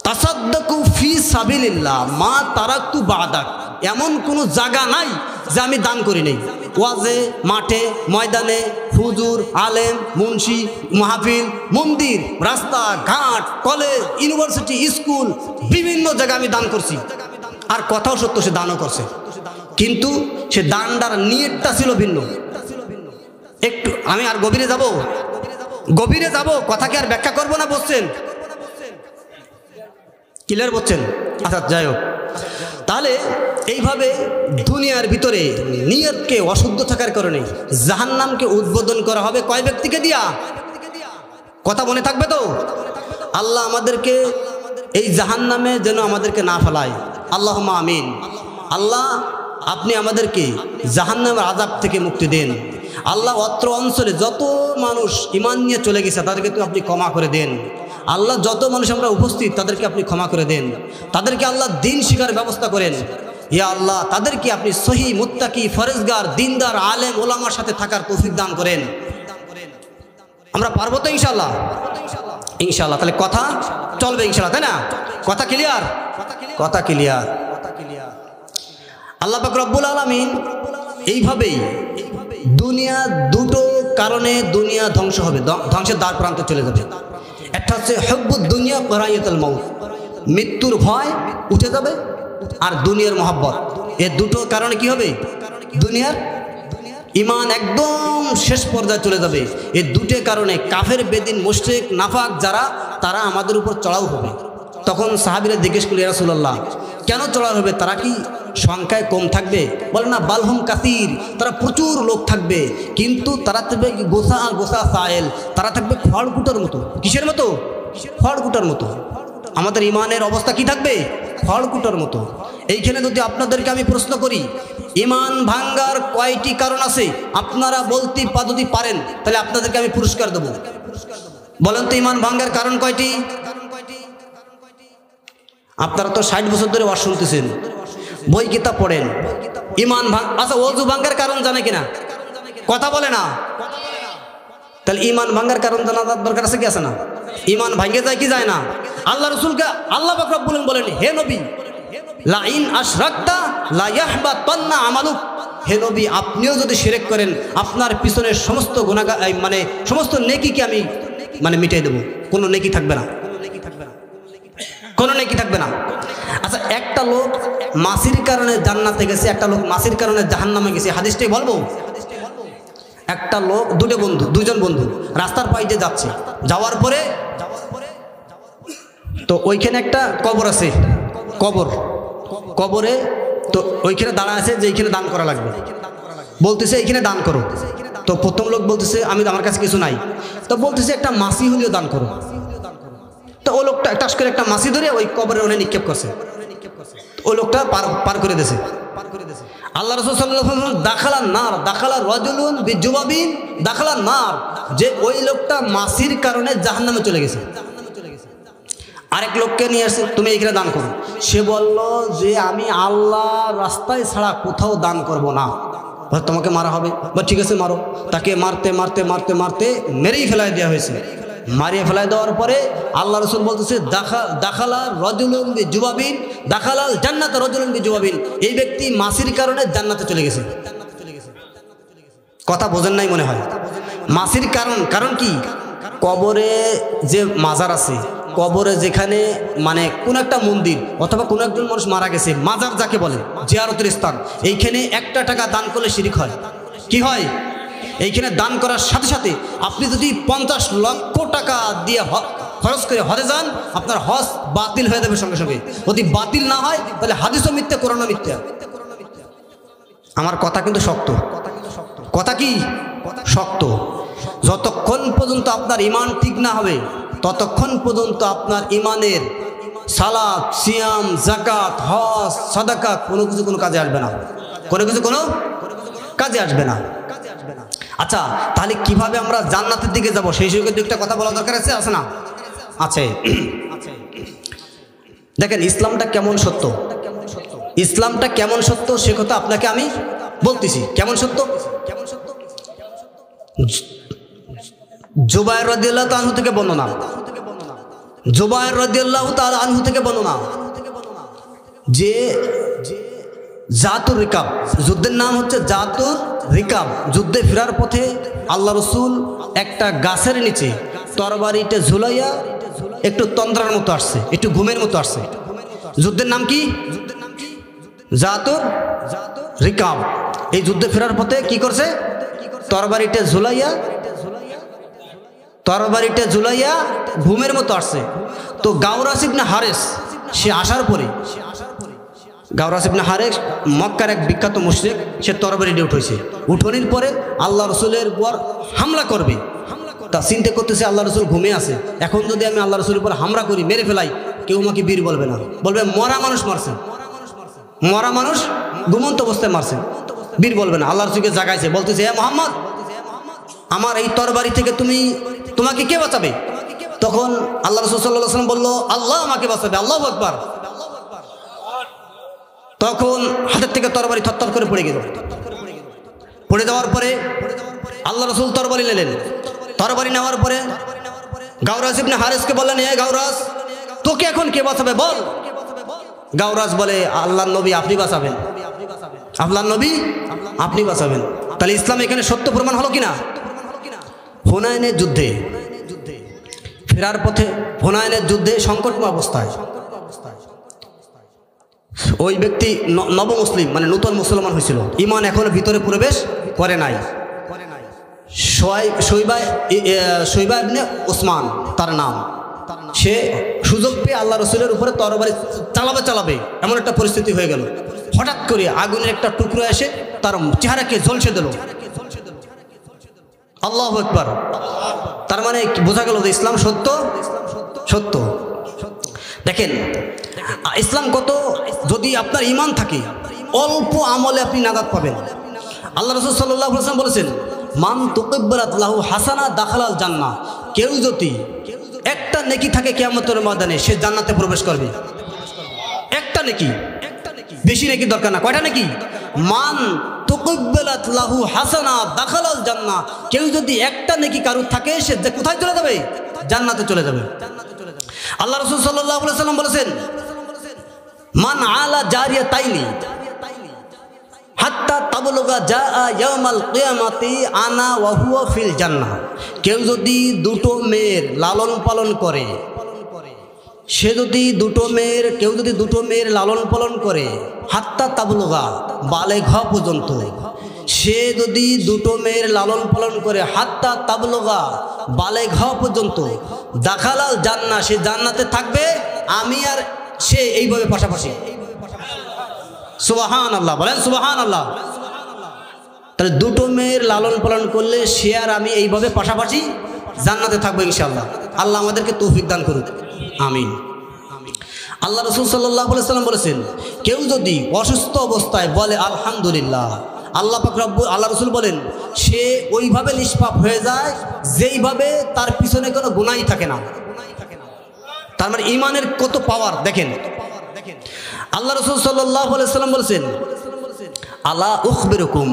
তাসাদ্দাকু ফি সাবিলিল্লাহ মা তারাকতু বাদাক, এমন কোনো জায়গা নাই যে আমি দান করি নাই। ওয়াজে, মাঠে, ময়দানে, হুজুর, আলেম, মুন্সি, মাহফিল, মন্দির, রাস্তা ঘাট, কলেজ, ইউনিভার্সিটি, স্কুল, বিভিন্ন জায়গায় আমি দান করছি। আর কথাও সত্য, সে দানও করছে, কিন্তু সে দানটার নিয়তটা ছিল ভিন্ন। একটু আমি আর গভীরে যাব, কথাকে আর ব্যাখ্যা করবো না, বলছেন ক্লিয়ার? বলছেন? আচ্ছা, যাই হোক। তাহলে এইভাবে দুনিয়ার ভিতরে নিয়তকে অশুদ্ধ থাকার কারণে জাহান্নামকে উদ্বোধন করা হবে। কয় ব্যক্তিকে দিয়া? কথা মনে থাকবে তো? আল্লাহ আমাদেরকে এই জাহান্নামে যেন আমাদেরকে না ফেলায়, আল্লাহুম্মা আমিন। আল্লাহ আপনি আমাদেরকে জাহান্নামের আযাব থেকে মুক্তি দেন। আল্লাহ অত্র অঞ্চলে যত মানুষ ঈমান নিয়ে চলে গেছে তাদেরকে তো আপনি ক্ষমা করে দেন। আল্লাহ যত মানুষ আমরা উপস্থিত তাদেরকে আপনি ক্ষমা করে দেন, তাদেরকে আল্লাহ দিন শিখার ব্যবস্থা করেন। ইয়া আল্লাহ তাদেরকে আপনি সহি, মুত্তাকি, ফরেজগার, দিনদার, আলেম, ওলামার সাথে থাকার তৌফিক দান করেন। আমরা পারবো তো ইনশাআল্লাহ? ইনশাআল্লাহ। তাহলে কথা চলবে ইনশাআল্লাহ, তাই না? কথা ক্লিয়ার? কথা ক্লিয়ার। আল্লাহ পাক রব্বুল আলামিন এইভাবেই দুনিয়া দুটো কারণে দুনিয়া ধ্বংস হবে, ধ্বংসের দ্বার প্রান্তে চলে যাবে। একটা হচ্ছে হুব্বুদ দুনিয়া করাইয়াতুল মাউত, মৃত্যুর ভয় উঠে যাবে, আর দুনিয়ার মহব্বত, এই দুটো কারণে কি হবে? দুনিয়ার ঈমান একদম শেষ পর্যায়ে চলে যাবে। এই দুটো কারণে কাফের, বেদিন, মুশরিক, নাফাক যারা, তারা আমাদের উপর চড়াও হবে। তখন সাহাবীরা জিজ্ঞেস করল, ইয়া রাসূলুল্লাহ কেন চড়াও হবে? তারা কি সংখ্যায় কম থাকবে? বলে না, বালহুম কাসীর, তারা প্রচুর লোক থাকবে, কিন্তু তারা থাকবে গোসা সাইল, তারা থাকবে খড়কুটার মতো। কিসের মতো? খড়কুটার মতো। আমাদের ঈমানের অবস্থা কি থাকবে? খড়কুটার মতো। এইখানে যদি আপনাদেরকে আমি প্রশ্ন করি, ঈমান ভাঙ্গার কয়টি কারণ আছে? আপনারা বলতে যদি পারেন তাহলে আপনাদেরকে আমি পুরস্কার দেব। বলেন তো ঈমান ভাঙ্গার কারণ কয়টি? আপনারা তো 60 বছর ধরে ওয়াজ শুনতেছেন, বই কিতাব পড়েন, ঈমান আচ্ছা ওযু ভাঙ্গার কারণ জানে কিনা? কথা বলে না। তাহলে ঈমান ভাঙ্গার কারণ জানার দরকার আছে কি আছে না? ঈমান ভাঙ্গে যায় কি যায় না? আল্লাহ রাসূলকে আল্লাহ পাক রব্বুল আলামিন বলেন, হে নবী লা ইন আশরাকতা লা ইয়াহবাতান্না আমালুক, হে নবী আপনিও যদি শিরক করেন আপনার পিছনের সমস্ত গুনাহ, মানে সমস্ত নেকিকে আমি মানে মিটিয়ে দেবো, কোনো নেকি থাকবে না, কোনো নেকি থাকবে না। আচ্ছা, একটা লোক মাসির কারণে জান্নাতে গেছে, একটা লোক মাসির কারণে জাহান্নামে গেছে, হাদিসটাই বলবো। একটা লোক দুজন বন্ধু রাস্তার পাশ দিয়ে যাচ্ছে, যাওয়ার পরে তো ওইখানে একটা কবর আছে, কবরে তো ওইখানে দাঁড়া আছে যে এইখানে দান করা লাগবে, বলতেছে এইখানে দান করো। তো প্রথম লোক বলতেছে আমার কাছে কিছু নাই, তো বলতেছে একটা মাসি হলেও দান করো। তো ওই লোকটা টাস করে একটা মাসি ধরে ওই কবরের ওখানে নিক্ষেপ করছে, ওই লোকটা পার করে দিয়েছে। আল্লাহ রাসূল সাল্লাল্লাহু আলাইহি ওয়াসাল্লাম দাখালা রাজুলুন বিজুবাবিন দাখালা নার, যে ওই লোকটা মাসির কারণে জাহান্নামে চলে গেছে। আরেক লোককে নিয়ে আসছে, তুমি এইখানে দান করো। সে বলল যে আমি আল্লাহ রাস্তায় ছাড়া কোথাও দান করব না। তোমাকে মারা হবে, বা ঠিক আছে মারো। তাকে মারতে মারতে মারতে মারতে মেরেই ফেলাই দেওয়া হয়েছে। মারিয়ে ফেলাই দেওয়ার পরে আল্লাহ রাসূল বলতেছে দাখালা রাজুলুন বিজুবাবিন দাখালাল জান্নাত রাজুলুন বিজুবাবিন, এই ব্যক্তি মাসির কারণে জান্নাতে চলে গেছে। কথা বোঝেন নাই মনে হয়। মাসির কারণ কি? কবরে যে মাজার আছে, কবরে যেখানে মানে কোন একটা মন্দির অথবা কোনো একজন মানুষ মারা গেছে, মাজার যাকে বলে জিয়ারতের স্থান, এইখানে 1টা টাকা দান করলে শিরক হয়। কি হয়? এইখানে দান করার সাথে সাথে আপনি যদি 50 লক্ষ টাকা দিয়ে খরচ করে হজে যান, আপনার হজ বাতিল হয়ে যাবে সঙ্গে সঙ্গে। যদি বাতিল না হয় তাহলে হাদিসও মিথ্যা, কোরআনও মিথ্যা। আমার কথা কিন্তু শক্ত, কথা কি শক্ত। যতক্ষণ পর্যন্ত আপনার ঈমান ঠিক না হবে ততক্ষণ পর্যন্ত আপনার ঈমানের সালাত, সিয়াম, যাকাত, হজ, সাদাকা কোনো কাজে আসবে না, কোনো কাজে আসবে না। আচ্ছা, তাহলে কিভাবে আমরা জান্নাতের দিকে যাব সেই সুযোগে একটা কথা বলা দরকার আছে না? আছে। দেখেন ইসলামটা কেমন সত্য, ইসলামটা কেমন সত্য সে কথা আপনাকে আমি বলতেছি। কেমন সত্য? জুবায়ের রাদিয়াল্লাহু তাআলা আনহু থেকে বর্ণনা, জুবায়ের রাদিয়াল্লাহু তাআলা আনহু থেকে বর্ণনা যে জাতুর রিকাব, যুদ্ধের নাম হচ্ছে জাতুর রিকাব। যুদ্ধে ফেরার পথে আল্লাহ রসুল একটা গাছের নিচে তরবারিটা ঝুলাইয়া একটু তন্দ্রার মতো আসছে, একটু ঘুমের মতো আসছে। যুদ্ধের নাম কি? জাতুর রিকাব। এই যুদ্ধে ফেরার পথে কি করছে? তরবারিটা ঝুলাইয়া ঘুমের মতো আসছে। তো গাওরাস ইবনে হারেস সে আসার পরে, গাওরাস ইবনে হারেস মক্কার এক বিখ্যাত মুশরিক, সে তরবারি দিয়ে উঠেছে। উঠোনির পরে আল্লাহ রসুলের উপর হামলা করবে, তা চিন্তা করতেছে আল্লাহ রসুল ঘুমে আছে, এখন যদি আমি আল্লাহ রসুলের উপর হামলা করি, মেরে ফেলাই, কেউ আমাকে বীর বলবে না, বলবে মরা মানুষ মারছে, মরা মানুষ ঘুমন্ত অবস্থায় মারছে, বীর বলবে না। আল্লাহ রসুলকে জাগাইছে, বলতেছে হে মুহাম্মদ, আমার এই তরবারি থেকে তোমাকে কে বাঁচাবে? তখন আল্লাহ রাসূল সাল্লাল্লাহু আলাইহি ওয়াসাল্লাম বলল, আল্লাহ আমাকে বাঁচাবে, আল্লাহু আকবার। তখন হাতের থেকে তরবারি থরথর করে পড়ে গেল। পড়ে যাওয়ার পরে আল্লাহ রাসূল তরবারি নিলেন। তরবারি নেওয়ার পরে গাওরাস ইবনে হারেসকে বললেন, হে গাওরাস, তোকে এখন কে বাঁচাবে বল? গাওরাস বলে, আল্লাহর নবী আপনি বাঁচাবেন, আল্লাহর নবী আপনি বাঁচাবেন। তাহলে ইসলাম এখানে সত্য প্রমাণ হলো কিনা? হুনাইনের যুদ্ধে ফেরার পথে, হুনাইনের যুদ্ধে সংকটময় অবস্থায় ওই ব্যক্তি নবমুসলিম মানে নতুন মুসলমান হয়েছিল, ঈমান এখনো ভিতরে প্রবেশ করে নাই। শৈবা ইবনে উসমান তার নাম। সে সুযোগ পেয়ে আল্লাহ রসুলের উপরে তরবারি চালাবে এমন একটা পরিস্থিতি হয়ে গেল। হঠাৎ করে আগুনের একটা টুকরো এসে তার চেহারাকে ঝলসে দিল। আল্লাহু আকবার। তার মানে বোঝা গেল যে ইসলাম সত্য। দেখেন ইসলাম কত, যদি আপনার ঈমান থাকে অল্প আমলে আপনি নাজাত পাবেন। আল্লাহ রাসূল সাল্লাল্লাহু আলাইহি ওয়াসাল্লাম বলেছেন, মান তুকিব্বারাত লাহু হাসানা দাখালাল জান্নাহ। কেউ যদি একটা নেকি থাকে কিয়ামতের ময়দানে, সে জান্নাতে প্রবেশ করবে। একটা নেকি, বেশি নেকি দরকার না। কয়টা নেকি? মান তুকিব্বারাত লাহু হাসানা দাখালাল জান্নাহ। কেউ যদি একটা নেকি কারুর থাকে, সে কোথায় চলে যাবে? জান্নাতে চলে যাবে। আল্লাহ রাসূল সাল্লাল্লাহু আলাইহি ওয়াসাল্লাম বলেছেন, মান আলা জারিয়াতাইনি, হাত্তা তাবলুগা জাআ ইয়াউমাল কিয়ামাতি আনা ওয়া হুয়া ফিল জান্নাহ। কেউ যদি দুটো মেয়ের লালন পালন করে, সে যদি কেউ যদি দুটো মেয়ের লালন পালন করে, হাত্তা তাবলুগা বালেগ হওয়া পর্যন্ত, সে যদি দুটো মেয়ের লালন পালন করে হাত্তা তাবলুগা বালেগ হওয়া পর্যন্ত, দাখালাল জান্নাহ, সে জান্নাতে থাকবে, আমি আর সে এইভাবে পাশাপাশি। সুবহানাল্লাহ, বলেন সুবহানাল্লাহ। তাহলে দুটো মেয়ের লালন পালন করলে সে আর আমি এইভাবে পাশাপাশি জান্নাতে থাকবো ইনশাআল্লাহ। আল্লাহ আমাদেরকে তৌফিক দান করুক, আমিন। আল্লাহ রাসূল সাল্লাল্লাহু আলাইহি ওয়াসাল্লাম বলেছেন, কেউ যদি অসুস্থ অবস্থায় বলে আলহামদুলিল্লাহ, আল্লাহ রাসূল বলেন সে ওইভাবে নিষ্পাপ হয়ে যায় যেইভাবে তার পিছনে কোনো গুনাহই থাকে না। তার মানে ঈমানের কত পাওয়ার দেখেন। আল্লাহ রাসূল সাল্লাল্লাহু আলাইহি ওয়াসাল্লাম বলেছেন, আলা উখবিরুকুম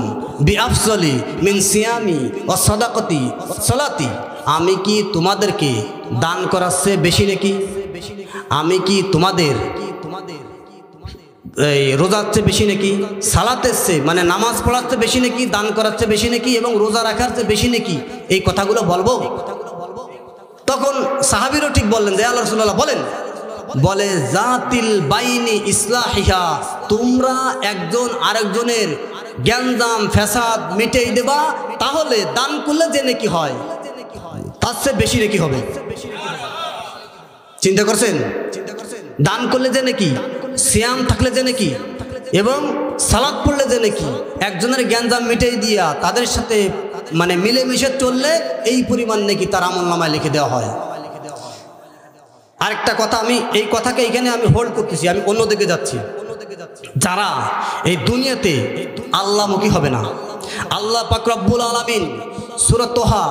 বিআফসালি মিন সিয়ামি ওয়া সাদাকাতি সালাতি, আমি কি তোমাদেরকে দান করার চেয়ে বেশি নাকি, আমি কি তোমাদের রোজার চেয়ে বেশি নাকি, সালাতের চেয়ে মানে নামাজ পড়ার চেয়ে বেশি নাকি, দান করার চেয়ে বেশি নাকি, এবং রোজা রাখার চেয়ে বেশি নাকি, এই কথাগুলো বলবো? তখন সাহাবীরও ঠিক বললেন যে আল্লাহ রাসূলুল্লাহ বলেন, বলে জাতিল বাইনি ইসলাহিহা, তোমরা একজন আরেকজনের জ্ঞানজাম ফ্যাসাদ মিটিয়ে দেবা, তাহলে দান করলে যে নেকি হয় তার চেয়ে বেশি নেকি হবে। চিন্তা করছেন? দান করলে যে নেকি, সিয়াম থাকলে যে নেকি, এবং সালাত পড়লে যে নেকি, একজনের জ্ঞানজাম মিটিয়ে দিয়া তাদের সাথে মানে মিলেমিশে চললে এই পরিমাণ নেকি তার আমলনামায় লিখে দেওয়া হয়। আরেকটা কথা, আমি এই কথাকে এখানে আমি হোল্ড করতেছি, আমি অন্যদিকে যাচ্ছি। যারা এই দুনিয়াতে আল্লাহমুখী হবে না, আল্লাহ পাক রব্বুল আলামিন সূরা তোহা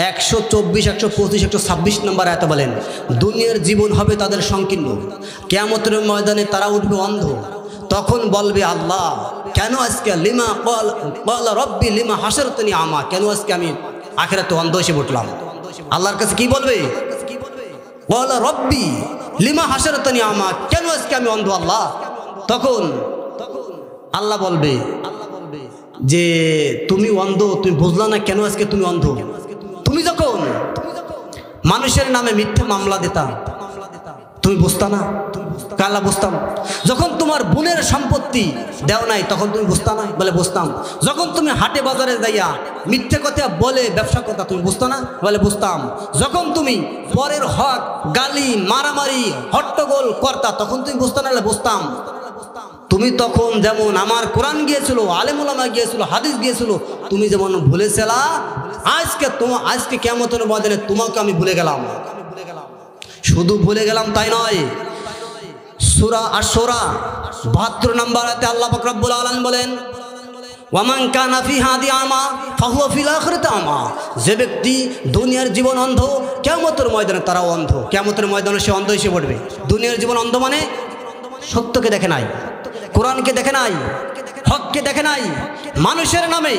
124, 125, 126 নম্বর আয়াতে বলেন, দুনিয়ার জীবন হবে তাদের সংকীর্ণ, কিয়ামতের ময়দানে তারা উঠবে অন্ধ, তখন বলবে আল্লাহ কেন আজকে লিমা ক্বালা রব্বি লিমা হাশারতানি আমা, কেন আজকে আমি আখিরাতে অন্ধ এসে উঠলাম। আল্লাহর কাছে কি বলবে? ক্বালা রব্বি লিমা হাশারতানি আমা, কেন আজকে আমি অন্ধ আল্লাহ। তখন আল্লাহ বলবে যে তুমি অন্ধ, তুমি বুঝলা না কেন আজকে তুমি অন্ধ। তুমি যখন মানুষের নামে মিথ্যা মামলা দিতা তুমি বুঝতা না, কালা বুঝতাম। যখন তোমার বোনের সম্পত্তি দেও নাই তখন তুমি বুঝতা না, বলে বুঝতাম। যখন তুমি হাটে বাজারে যাইয়া মিথ্যে কথা বলে ব্যবসা করতা তুমি বুঝতা না, বলে বুঝতাম। যখন তুমি পরের হক গালি মারামারি হট্টগোল করতা তখন তুমি বুঝতা না, বুঝতাম। তুমি তখন যেমন আমার কোরআন গিয়েছিল, আলেম ওলামা গিয়েছিল, হাদিস গিয়েছিল, তুমি যেমন ভুলেছিলা, আজকে কিয়ামতের ময়দানে তোমাকে আমি ভুলে গেলাম। শুধু ভুলে গেলাম তাই নয়, সূরা আশ-শুরা 72 নম্বর আয়াতে আল্লাহ পাক রব্বুল আলামিন বলেন, ওয়ামান কানা ফি হাদি আমা ফাহুয়া ফিল আখিরাতি আমা, যে ব্যক্তি দুনিয়ার জীবন অন্ধ কিয়ামতের ময়দানে তারাও অন্ধ। কিয়ামতের ময়দানে সে অন্ধ এসে পড়বে। দুনিয়ার জীবন অন্ধ মানে সত্যকে দেখে নাই, কোরআনকে দেখে নাই, হককে দেখে নাই, মানুষের নামে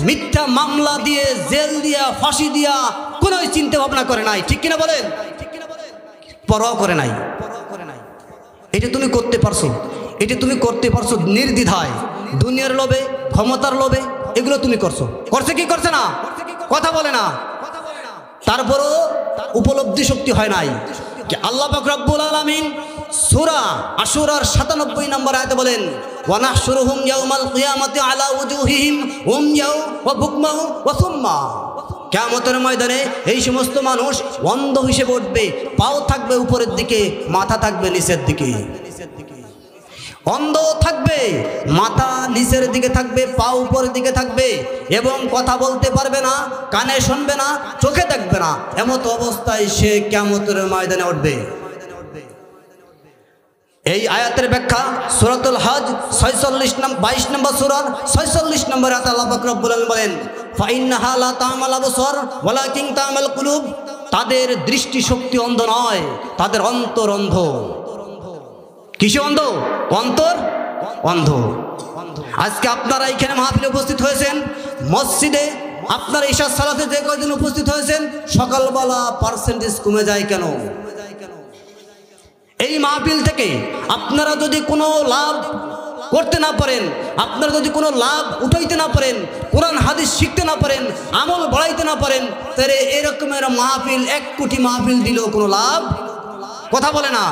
মিথ্যা মামলা দিয়ে জেল দিয়া ফাঁসি দিয়া কোনো চিন্তা ভাবনা করে নাই, ঠিক কিনা বলেন? পরোয়া করে নাই। এটা তুমি করতে পারছো, এটা তুমি করতে পারছো নির্দ্বিধায়, দুনিয়ার লোভে ক্ষমতার লোভে এগুলো তুমি করছো। করছে কি করছে না? কথা বলে না। তারপরও উপলব্ধি শক্তি হয় নাই। আল্লাহ পাক রব্বুল আলামিন সূরা আশ-শুরার 97 নম্বর আয়াতে বলেন, ওয়া নাহশুরুহুম ইয়াউমাল কিয়ামাতি আলা ওয়ুজুহিহিম উময়াও ওয়া বুকমাও ওয়া সুম্মা, কিয়ামতের ময়দানে এই সমস্ত মানুষ অন্ধ হিসেবে উঠবে, পাও থাকবে উপরের দিকে, মাথা থাকবে নিচের দিকে। অন্ধ থাকবে, মাথা নিচের দিকে থাকবে, পা উপরের দিকে থাকবে, এবং কথা বলতে পারবে না, কানে শুনবে না, চোখে দেখবে না। এমত অবস্থায় সে কিয়ামতের ময়দানে উঠবে। এই আয়াতের ব্যাখ্যা সূরাতুল হজ 22 নম্বর সূরার 46 নম্বর আয়াতে আল্লাহ পাক রব্বুল আলামিন বলেন, ফাইন্নাহা লা তা'মাল আবসার ওয়ালাকিন তা'মাল কুলুব, তাদের দৃষ্টি শক্তি অন্ধ নয়, তাদের অন্তর অন্ধ। কিসে অন্ধ? অন্তর অন্ধ। আজকে আপনারা এখানে মাহফিলে উপস্থিত হয়েছেন, মসজিদে আপনারা ঈশার সালাতে যে কয়জন উপস্থিত হয়েছেন, সকালবেলা পার্সেন্টেজ কমে যায় কেন? এই মাহফিল থেকে আপনারা যদি কোনো লাভ করতে না পারেন, আপনারা যদি কোনো লাভ উঠাইতে না পারেন, কোরআন হাদিস শিখতে না পারেন, আমল বাড়াইতে না পারেন, তাহলে এরকমের মাহফিল 1 কোটি মাহফিল দিলেও কোনো লাভ কথা বলে না।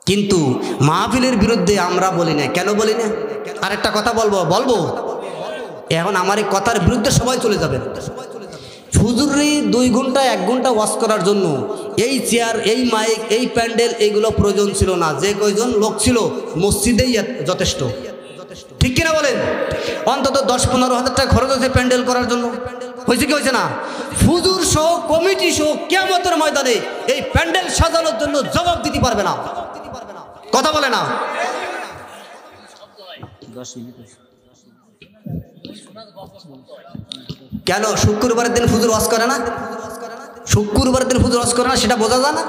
কিন্তু মাহফিলের বিরুদ্ধে আমরা বলি না। কেন বলি না? আরেকটা কথা বলবো এখন আমার এই কথার বিরুদ্ধে সবাই চলে যাবেন। হুজুরি 2 ঘন্টা 1 ঘন্টা ওয়াজ করার জন্য এই চেয়ার, এই মাইক, এই প্যান্ডেল এগুলো প্রয়োজন ছিল না। যে কয়জন লোক ছিল মসজিদেই যথেষ্ট, ঠিক কিনা বলেন? অন্তত 10-15 হাজার টাকা খরচ হয়েছে প্যান্ডেল করার জন্য, হয়েছে কি হয়েছে না? হুজুর সহ কমিটি সহ কিয়ামতের ময়দানে এই প্যান্ডেল সাজানোর জন্য জবাব দিতে পারবে না, কথা বলে না। কেন শুক্রবারের দিন হুজুর ওয়াজ করে না? শুক্রবারের দিন হুজুর ওয়াজ করে না সেটা বোঝা যায় না?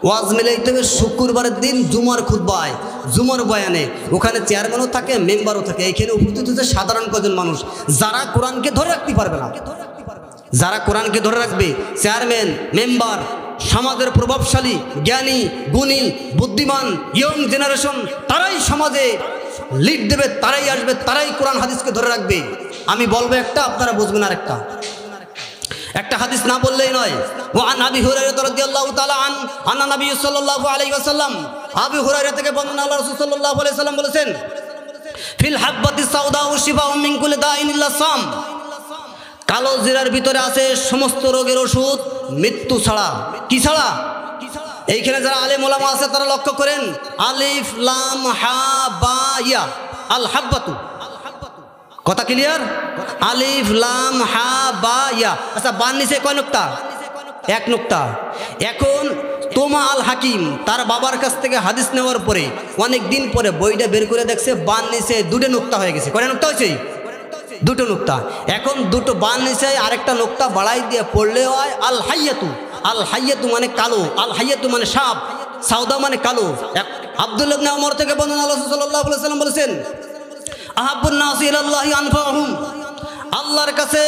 ওয়াজ মিলাইতে হবে শুক্রবারের দিন জুমার খুতবায়, জুমার বয়ানে। ওখানে চেয়ারম্যানও থাকে, মেম্বারও থাকে। এখানে উপস্থিত হচ্ছে সাধারণ কজন মানুষ যারা কোরআনকে ধরে রাখতে পারবে না। যারা কোরআনকে ধরে রাখবে, চেয়ারম্যান, মেম্বার, সমাজের প্রভাবশালী, জ্ঞানী, গুণী, বুদ্ধিমান ইয়ং জেনারেশন, তারাই সমাজে লিড দেবে, তারাই আসবে, তারাই কোরআন হাদিসকে ধরে রাখবে। আমি বলবো একটা, আপনারা বুঝবেন আরেকটা। একটা হাদিস না বললেই নয়। ওয়ান আবি হুরায়রা রাদিয়াল্লাহু তাআলা আন্না নবী সাল্লাল্লাহু আলাইহি ওয়াসাল্লাম, আবু হুরায়রা থেকে বর্ণনা, আল্লাহ রাসূল সাল্লাল্লাহু আলাইহি ওয়াসাল্লাম বলেছেন, ফিল হাব্বাতি সাউদাউ শিফাউম মিন কুল্লি দাইন ইল্লা সাম। কালো জিরার ভিতরে আছে সমস্ত রোগের ওষুধ, মৃত্যু ছাড়া। কি ছাড়া? এইখানে যারা আলেম ওলামা আছে তারা লক্ষ্য করেন, আলিফ লাম হা বা ইয়া, আল হাব্বাতু। কথা ক্লিয়ার? আলিফ লাম হা বা ইয়া। আচ্ছা, বান নিচে কয় নুক্তা? 1 নুক্তা। এখন তোমা আল হাকিম তার বাবার কাছ থেকে হাদিস নেওয়ার পরে অনেক দিন পরে বইটা বের করে দেখছে বান নিচে 2 নুক্তা হয়ে গেছে। কয়টা নুক্তা হয়েছে? 2 নুক্তা। এখন 2 বান নিচে আরেকটা নুক্তা বাড়াই দিয়ে পড়লে হয় আল হাইয়াতু। আল হাইয়াতু মানে কালো, আল হাইয়াতু মানে সাপ, সাউদা মানে কালো। আব্দুল্লাহ ইবনে ওমর থেকে বর্ণনা, আল্লাহ সাল্লাল্লাহু আলাইহি ওয়াসাল্লাম বলেছেন, আহাব্বুন নাসি ইলাল্লাহি আনফাহুম। আল্লাহর কাছে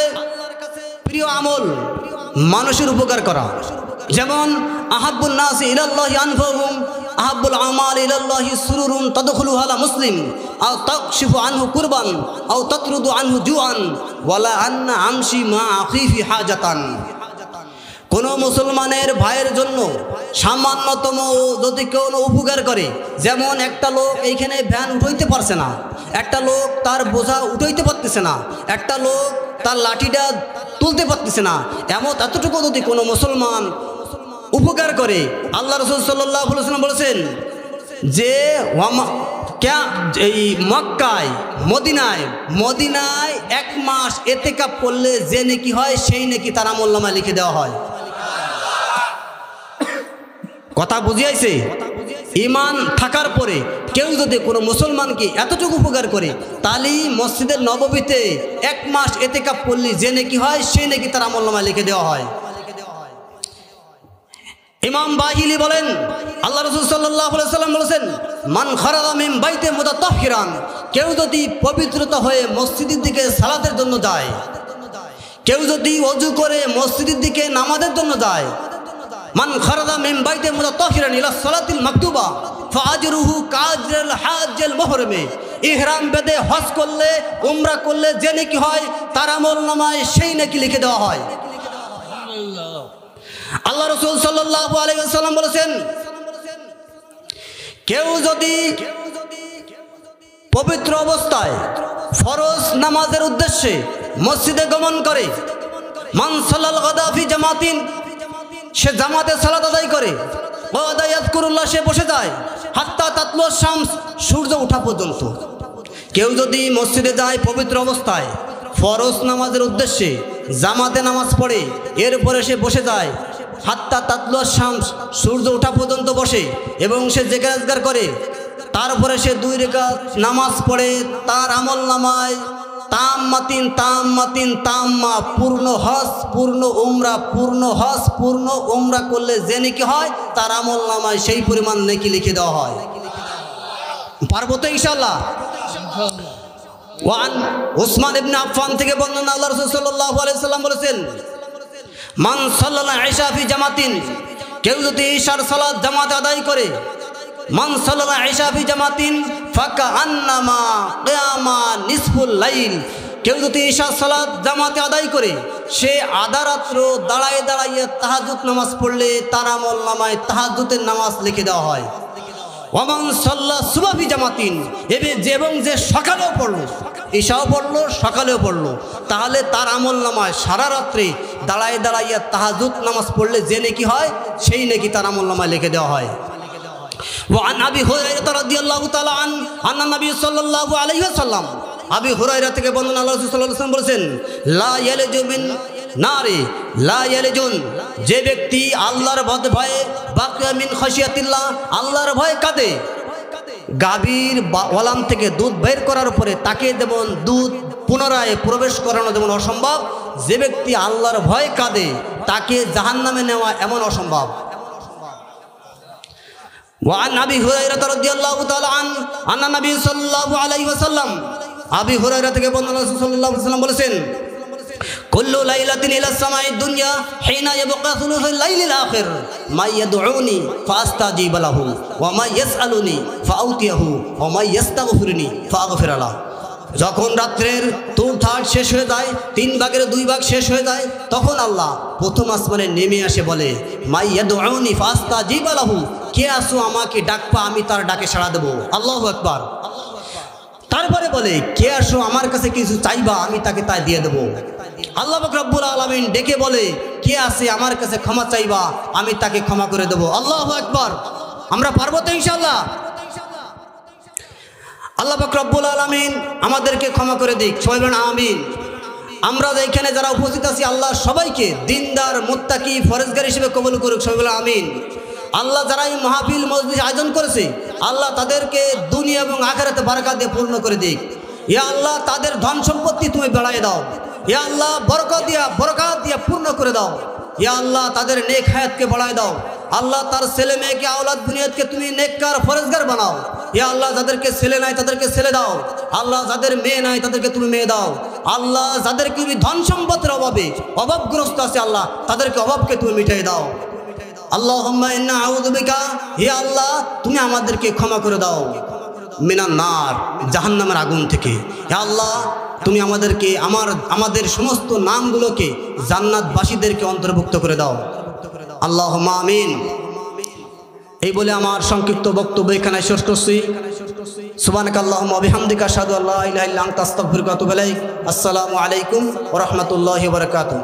প্রিয় আমল মানুষের উপকার করা। যেমন আহাব্বুন নাসি ইলাল্লাহি আনফাহুম, আহাব্বুল আমাল ইলাল্লাহি সুরুরুন তাদখুলু আলা মুসলিম আও তাকশিফু আনহু কুরবান আও তাতরুদু আনহু জুআন ওয়ালা আন্না আমশি মা আখিফি হাজাতান। কোন মুসলমানের ভাইয়ের জন্য সামান্যতম যদি কেউ উপকার করে, যেমন একটা লোক এইখানে ভ্যান উঠাইতে পারছে না, একটা লোক তার বোঝা উঠাইতে পারতেছে না, একটা লোক তার লাঠিটা তুলতে পারতেছে না, এতটুকু যদি কোনো মুসলমান উপকার করে, আল্লাহ রাসূল সাল্লাল্লাহু আলাইহি ওয়াসাল্লাম বলেছেন যে এই মক্কায় মদিনায় 1 মাস এতেকাপ করলে যে নেকি হয় সেই নেকি তার আমলনামায় লিখে দেওয়া হয়। কথা বুঝিয়েছে? ঈমান থাকার পরে কেউ যদি কোনো মুসলমানকে এতটুকু উপকার করে, তাহলে মসজিদের নববীতে 1 মাস এতেকাপ করলে যে নেকি হয় সেই নেকি তার আমলনামায় লিখে দেওয়া হয়। ইমাম বাহিলি বলেন, আল্লাহ রাসূল সাল্লাল্লাহু আলাইহি ওয়াসাল্লাম বলেছেন, মান খারাজা মিন বাইতি মুতাতাহহিরান, কেউ যদি পবিত্রতা হয়ে মসজিদের দিকে সালাতের জন্য যায়, কেউ যদি ওযু করে মসজিদের দিকে নামাজের জন্য যায়, মান খারাজা মিন বাইতি মুতাতাহহিরান ইলা সালাতিল মাকতুবা ফাআজরুহু কাজরিল হাজ্জিল মুহরিমি। ইহরাম বেঁধে হজ করলে, উমরা করলে যে নেকি হয় তার আমলনামায় সেই নেকি লিখে দেওয়া হয়। আল্লাহ রাসূল সাল্লাল্লাহু আলাইহি ওয়াসাল্লাম বলেছেন, কেউ যদি পবিত্র অবস্থায় ফরজ নামাজের উদ্দেশ্যে মসজিদে গমন করে, মান সাল্লাল গাদা ফি জামাতিন, সে জামাতে সালাত আদায় করে, ওয়াদা ইয়াযকুরুল্লাহ, সে বসে যায়, হাত্তা তাতলু শামস, সূর্য ওঠা পর্যন্ত। কেউ যদি মসজিদে যায় পবিত্র অবস্থায় ফরজ নামাজের উদ্দেশ্যে, জামাতে নামাজ পড়ে, এরপরে সে বসে যায়, হাত্তা তাতলু শামস, সূর্য ওঠা পর্যন্ত বসে এবং সে জিকির আজকার করে, তারপরে সে 2 রাকাত নামাজ পড়ে, তার আমলনামায় তাম্মাতিন তাম্মাতিন তাম্মা, পূর্ণ হজ পূর্ণ উমরা, পূর্ণ হজ পূর্ণ উমরা করলে যে নেকি হয় তার আমলনামায় সেই পরিমাণ নেকি লিখে দেওয়া হয়। পারবো তো ইনশাআল্লাহ? ওয়ান উসমান ইবনে আফফান থেকে বর্ণনা, আল্লাহ রাসূল সাল্লাল্লাহু আলাইহি ওয়াসাল্লাম বলেছেন, মান সাল্লাল ইশা ফি জামাতিন, কেউ যদি ঈশার সালাত জামাতে আদায় করে, মান সাল্লা ইশা ফি জামাতিন ফাকান্নামা কিয়ামা নিসফুল লাইল, কেউ যদি ঈশা সালাত জামাতে আদায় করে সে আধা রাত্র দাঁড়ায় দাঁড়াইয়ে তাহাজ্জুদ নামাজ পড়লে তার আমলনামায় তাহাজ্জুদের নামাজ লিখে দেওয়া হয়। ওমান সাল্লা সুবহা ফি জামাতিন, এবং যে সকালেও পড়লো, ঈশাও পড়লো সকালেও পড়লো, তাহলে তার আমলনামায় সারা রাত্রে দাঁড়ায় দাঁড়াইয়ে তাহাজ্জুদ নামাজ পড়লে যে নেকি হয় সেই নেকি তার আমলনামায় লিখে দেওয়া হয়। وعن أبي هريرة رضي الله تعالى عنه أن النبي صلى الله عليه وسلم, আবি হুরায়রা থেকে বর্ণনা আল্লাহ রাসূল সাল্লাল্লাহু আলাইহি ওয়াসাল্লাম বলেছেন, লা ইয়ালিজু মিন নারি লা ইয়ালিজুন, যে ব্যক্তি আল্লাহর ভয়ে বাকিয়া মিন খাশিয়াতিল্লাহ, আল্লাহর ভয়ে কাঁদে, গাভীর ওলান থেকে দুধ বের করার পরে তাকে যেমন দুধ পুনরায় প্রবেশ করানো যেমন অসম্ভব, যে ব্যক্তি আল্লাহর ভয়ে কাঁদে তাকে জাহান্নামে নেওয়া এমন অসম্ভব। وعن أبي هريرة رضي الله تعالى عنه أن النبي صلى الله عليه وسلم, আবি হুরায়রা থেকে বর্ণনা রাসূল সাল্লাল্লাহু আলাইহি ওয়াসাল্লাম বলেছেন, কুল্লু লাইলাতিন ইলা সামাই দুনিয়া হিনা ইয়াবকা সুলুসুল লাইলিল আখির মা ইয়াদউনি ফাস্তাজিব লাহু ওয়া মা ইয়াসআলুনি ফাউতিয়াহু ওয়া মা ইস্তাগফিরুনি ফাগফির লাহু। যখন রাত্রের 2/3 শেষ হয়ে যায়, 3 ভাগের 2 ভাগ শেষ হয়ে যায়, তখন আল্লাহ প্রথম আসমানে নেমে আসে বলে, মা ইয়াদউনি ফাস্তাজিব লাহু, কে আসো আমাকে ডাকবা আমি তার ডাকে সাড়া দেব। আল্লাহু আকবার। তারপরে বলে, কে আসো আমার কাছে কিছু চাইবা আমি তাকে তাই দিয়ে দেব। আল্লাহ পাক রব্বুল আলামিন ডেকে বলে, কে আসে আমার কাছে ক্ষমা চাইবা আমি তাকে ক্ষমা করে দেব। আল্লাহু আকবার। আমরা পারবো তো ইনশাআল্লাহ? আল্লাহ পাক রব্বুল আলামিন আমাদেরকে ক্ষমা করে দিক, সবাই বলেন আমিন। আমরা এখানে যারা উপস্থিত আছি আল্লাহ সবাইকে দিনদার মুত্তাকি ফরজগার হিসেবে কবুল করুক, সবাই বলেন আমিন। আল্লাহ যারা এই মাহফিল মজলিস আয়োজন করেছে আল্লাহ তাদেরকে দুনিয়া এবং আখিরাতে বারাকাত দিয়ে পূর্ণ করে দিক। ইয়া আল্লাহ তাদের ধন সম্পত্তি তুমি বাড়ায় দাও। ইয়া আল্লাহ বরকত দিয়া পূর্ণ করে দাও। ইয়া আল্লাহ তাদের নেক হায়াতকে বাড়ায় দাও। আল্লাহ তার ছেলে মেয়েকে আওলাদ বুনিয়াদকে তুমি নেককার ফরজগার বানাও। ইয়া আল্লাহ যাদেরকে ছেলে নাই তাদেরকে ছেলে দাও। আল্লাহ যাদের মেয়ে নাই তাদেরকে তুমি মেয়ে দাও। আল্লাহ যাদেরকে ধন সম্পদের অভাবে অভাবগ্রস্ত আছে আল্লাহ তাদেরকে অভাবকে তুমি মিটাই দাও। আল্লাহুম্মা ইন্না আউযু বিকা, হে আল্লাহ তুমি আমাদেরকে ক্ষমা করে দাও মিনান নার, জাহান্নামের আগুন থেকে। হে আল্লাহ তুমি আমাদেরকে আমাদের সমস্ত নামগুলোকে জান্নাতবাসীদেরকে অন্তর্ভুক্ত করে দাও। আল্লাহুম্মা আমিন। এই বলে আমার সংক্ষিপ্ত বক্তব্য এখানে শেষ করছি। সুবহানাকাল্লাহুম্মা ওয়া বিহামদিকা আশহাদু আল্লা ইলাহা ইল্লা আনতা আস্তাগফিরুকা ওয়া আতুবু ইলাইক। আসসালামু আলাইকুম ওয়া রাহমাতুল্লাহি ওয়া বারাকাতুহু।